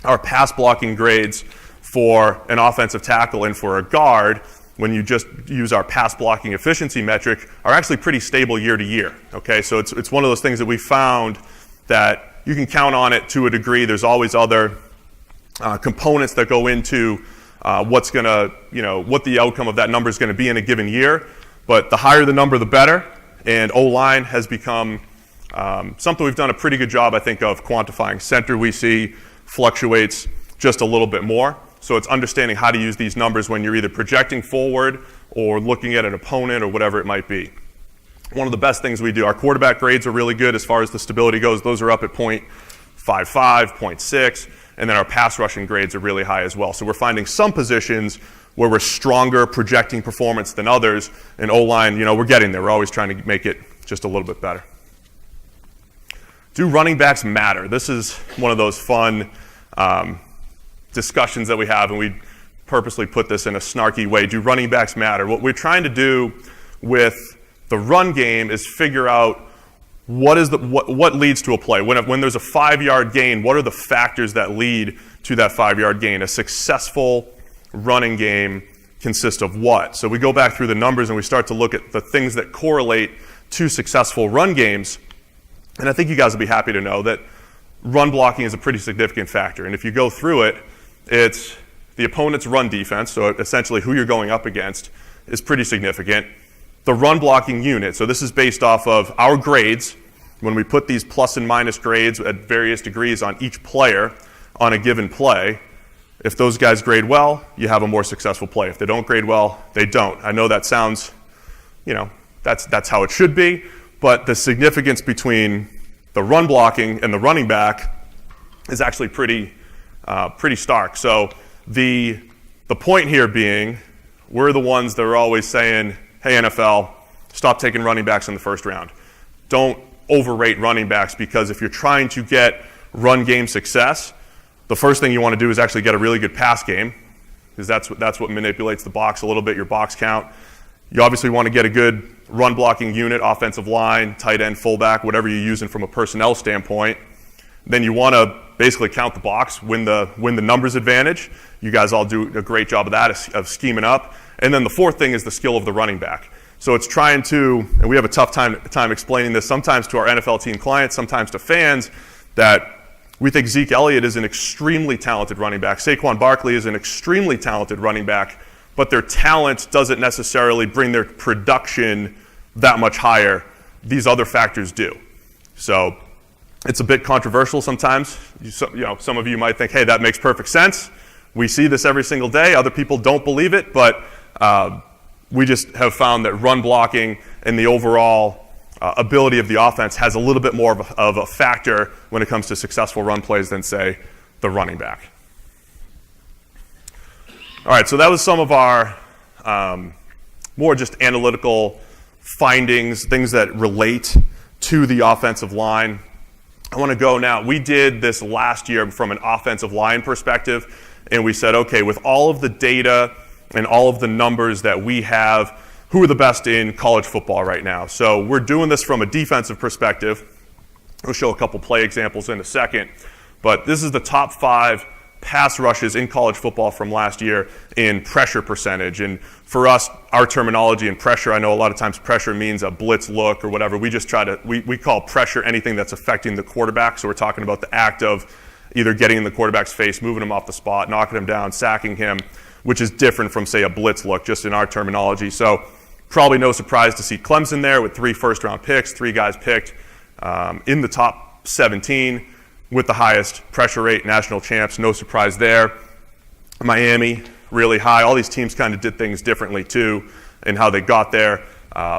our pass blocking grades for an offensive tackle and for a guard, when you just use our pass blocking efficiency metric, are actually pretty stable year to year. Okay, so it's one of those things that we found that you can count on it to a degree. There's always other components that go into what's going to, what the outcome of that number is going to be in a given year. But the higher the number, the better. And O-line has become something we've done a pretty good job, I think, of quantifying. Center we see fluctuates just a little bit more. So it's understanding how to use these numbers when you're either projecting forward or looking at an opponent or whatever it might be. One of the best things we do, our quarterback grades are really good as far as the stability goes. Those are up at .55, .6, and then our pass rushing grades are really high as well. So we're finding some positions where we're stronger projecting performance than others. And O-line, we're getting there. We're always trying to make it just a little bit better. Do running backs matter? This is one of those fun discussions that we have, and we purposely put this in a snarky way. Do running backs matter? What we're trying to do with the run game is figure out what leads to a play. When there's a 5-yard gain, what are the factors that lead to that 5-yard gain? A successful running game consists of what? So we go back through the numbers and we start to look at the things that correlate to successful run games. And I think you guys will be happy to know that run blocking is a pretty significant factor. And if you go through it, it's the opponent's run defense, so essentially who you're going up against, is pretty significant. The run blocking unit, so this is based off of our grades. When we put these plus and minus grades at various degrees on each player on a given play, if those guys grade well, you have a more successful play. If they don't grade well, they don't. I know that sounds, that's how it should be, but the significance between the run blocking and the running back is actually pretty stark. So the point here being, we're the ones that are always saying, hey, NFL, stop taking running backs in the first round. Don't overrate running backs, because if you're trying to get run game success, the first thing you want to do is actually get a really good pass game, because that's what manipulates the box a little bit, your box count. You obviously want to get a good run blocking unit, offensive line, tight end, fullback, whatever you're using from a personnel standpoint. Then you want to basically count the box, win the numbers advantage. You guys all do a great job of that, of scheming up. And then the fourth thing is the skill of the running back. So it's trying to, and we have a tough time explaining this sometimes to our NFL team clients, sometimes to fans, that we think Zeke Elliott is an extremely talented running back. Saquon Barkley is an extremely talented running back, but their talent doesn't necessarily bring their production that much higher. These other factors do. So it's a bit controversial sometimes. Some of you might think, hey, that makes perfect sense. We see this every single day. Other people don't believe it, but we just have found that run blocking and the overall ability of the offense has a little bit more of a factor when it comes to successful run plays than, say, the running back. All right, so that was some of our more just analytical findings, things that relate to the offensive line. I want to go now. We did this last year from an offensive line perspective, and we said, okay, with all of the data and all of the numbers that we have, who are the best in college football right now? So we're doing this from a defensive perspective. We'll show a couple play examples in a second, but this is the top 5 pass rushes in college football from last year in pressure percentage. And for us, our terminology in pressure, I know a lot of times pressure means a blitz look or whatever. We just we call pressure anything that's affecting the quarterback. So we're talking about the act of either getting in the quarterback's face, moving him off the spot, knocking him down, sacking him, which is different from, say, a blitz look, just in our terminology. So probably no surprise to see Clemson there with 3 first-round picks, 3 guys picked in the top 17 with the highest pressure rate, national champs. No surprise there. Miami, really high. All these teams kind of did things differently, too, in how they got there.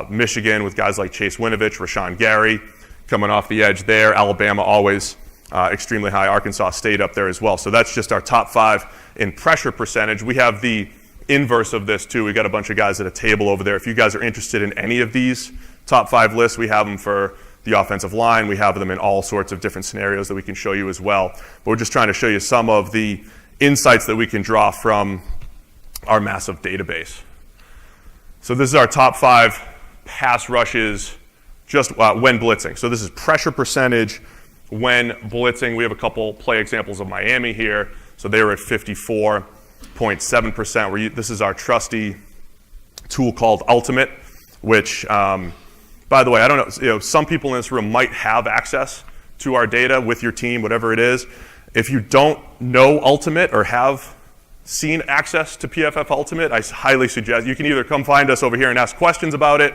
Michigan with guys like Chase Winovich, Rashawn Gary coming off the edge there. Alabama always extremely high. Arkansas State up there as well. So that's just our top 5 in pressure percentage. We have the inverse of this, too. We got a bunch of guys at a table over there. If you guys are interested in any of these top 5 lists, we have them for the offensive line. We have them in all sorts of different scenarios that we can show you as well. But we're just trying to show you some of the insights that we can draw from our massive database. So this is our top 5 pass rushes just when blitzing. So this is pressure percentage when blitzing. We have a couple play examples of Miami here. So they were at 54.7%. This is our trusty tool called Ultimate, which, by the way, I don't know, some people in this room might have access to our data with your team, whatever it is. If you don't know Ultimate or have seen access to PFF Ultimate, I highly suggest you can either come find us over here and ask questions about it,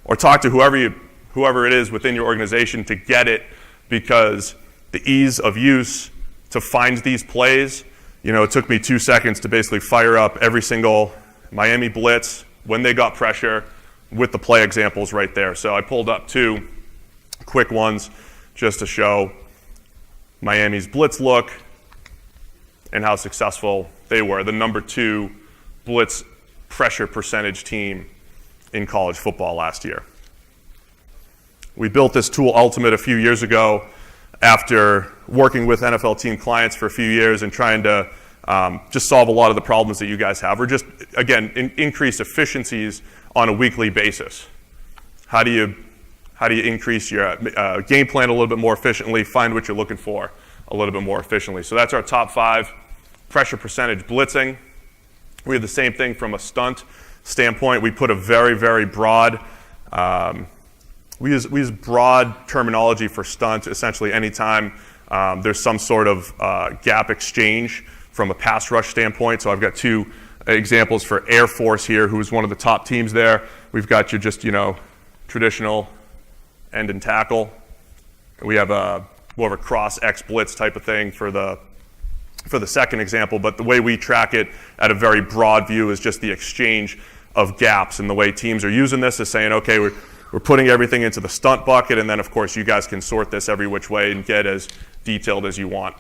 or talk to whoever it is within your organization to get it, because the ease of use to find these plays, it took me 2 seconds to basically fire up every single Miami blitz when they got pressure with the play examples right there. So I pulled up 2 quick ones just to show Miami's blitz look and how successful they were. The number 2 blitz pressure percentage team in college football last year. We built this tool Ultimate a few years ago after working with NFL team clients for a few years and trying to just solve a lot of the problems that you guys have, or just, again, increase efficiencies on a weekly basis. How do you increase your game plan a little bit more efficiently, find what you're looking for a little bit more efficiently? So that's our top 5 pressure percentage blitzing. We have the same thing from a stunt standpoint. We put a very, very broad, we use broad terminology for stunt. Essentially anytime there's some sort of gap exchange from a pass rush standpoint. So I've got 2 examples for Air Force here, who's one of the top teams there. We've got your just, traditional end and tackle. We have more of a cross X blitz type of thing for the second example, but the way we track it at a very broad view is just the exchange of gaps, and the way teams are using this is saying, okay, we're putting everything into the stunt bucket, and then of course you guys can sort this every which way and get as detailed as you want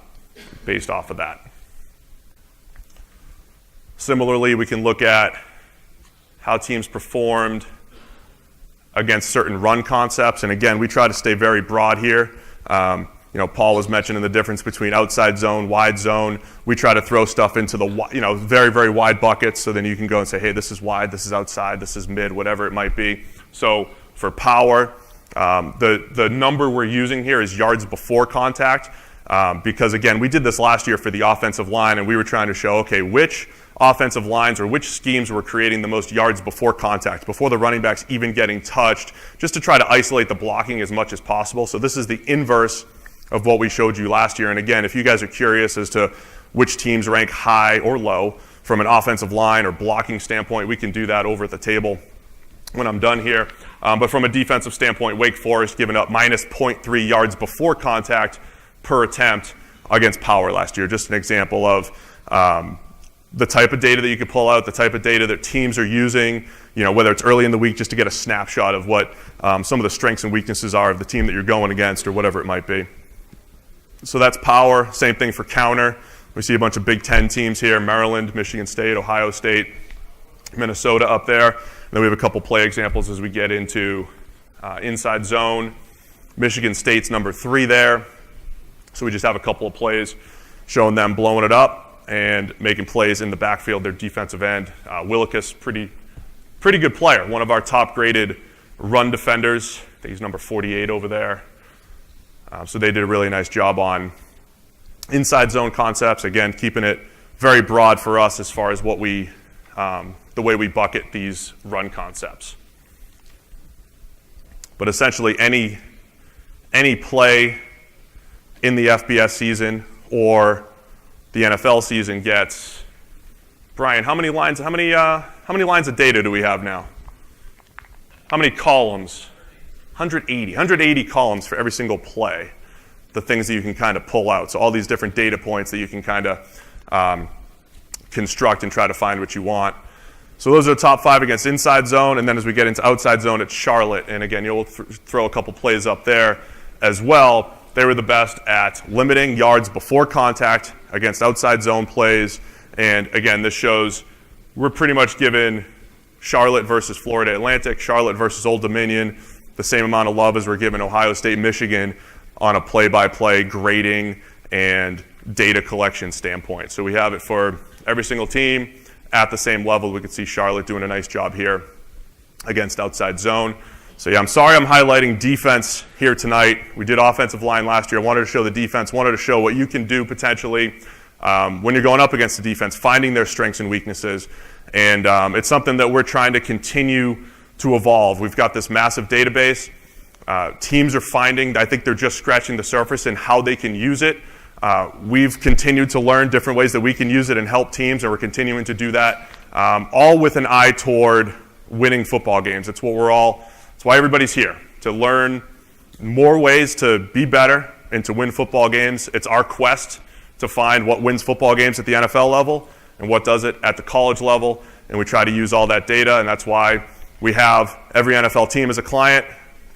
based off of that. Similarly, we can look at how teams performed against certain run concepts, and again, we try to stay very broad here. Paul was mentioning the difference between outside zone, wide zone. We try to throw stuff into the very, very wide buckets, so then you can go and say, hey, this is wide, this is outside, this is mid, whatever it might be. So for power, the number we're using here is yards before contact, because again, we did this last year for the offensive line, and we were trying to show, okay, which offensive lines or which schemes were creating the most yards before contact, before the running backs even getting touched, just to try to isolate the blocking as much as possible. So this is the inverse of what we showed you last year. And again, if you guys are curious as to which teams rank high or low from an offensive line or blocking standpoint, we can do that over at the table when I'm done here. But from a defensive standpoint, Wake Forest giving up minus 0.3 yards before contact per attempt against power last year. Just an example of the type of data that you can pull out, the type of data that teams are using, whether it's early in the week, just to get a snapshot of what some of the strengths and weaknesses are of the team that you're going against or whatever it might be. So that's power. Same thing for counter. We see a bunch of Big Ten teams here: Maryland, Michigan State, Ohio State, Minnesota up there. And then we have a couple play examples as we get into inside zone. Michigan State's number 3 there. So we just have a couple of plays showing them blowing it up and making plays in the backfield, their defensive end. Willicus, pretty good player, one of our top-graded run defenders. I think he's number 48 over there. So they did a really nice job on inside zone concepts. Again, keeping it very broad for us as far as what the way we bucket these run concepts. But essentially, any play in the FBS season or the NFL season gets, Brian, how many lines of data do we have now? How many columns? 180 columns for every single play, the things that you can kind of pull out. So all these different data points that you can kind of construct and try to find what you want. So those are the top 5 against inside zone, and then as we get into outside zone, it's Charlotte. And again, you'll throw a couple plays up there as well. They were the best at limiting yards before contact against outside zone plays. And again, this shows we're pretty much given Charlotte versus Florida Atlantic, Charlotte versus Old Dominion, the same amount of love as we're giving Ohio State, Michigan on a play-by-play grading and data collection standpoint. So we have it for every single team at the same level. We can see Charlotte doing a nice job here against outside zone. So yeah, I'm sorry I'm highlighting defense here tonight. We did offensive line last year. I wanted to show the defense, wanted to show what you can do potentially when you're going up against the defense, finding their strengths and weaknesses. And it's something that we're trying to continue to evolve. We've got this massive database. Teams are finding, I think they're just scratching the surface in how they can use it. We've continued to learn different ways that we can use it and help teams, and we're continuing to do that, all with an eye toward winning football games. It's why everybody's here, to learn more ways to be better and to win football games. It's our quest to find what wins football games at the NFL level and what does it at the college level, and we try to use all that data, and that's why we have every NFL team as a client.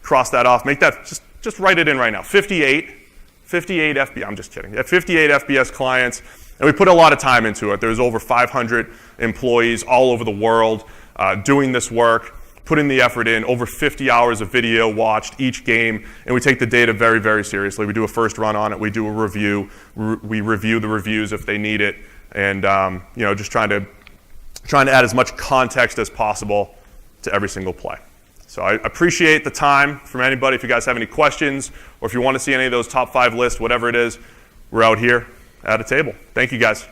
Cross that off. Make that, just write it in right now. 58 FBS, I'm just kidding. 58 FBS clients, and we put a lot of time into it. There's over 500 employees all over the world doing this work, putting the effort in, over 50 hours of video watched each game, and we take the data very, very seriously. We do a first run on it. We do a review. We review the reviews if they need it, and just trying to add as much context as possible to every single play. So I appreciate the time from anybody. If you guys have any questions or if you want to see any of those top 5 lists, whatever it is, we're out here at a table. Thank you, guys.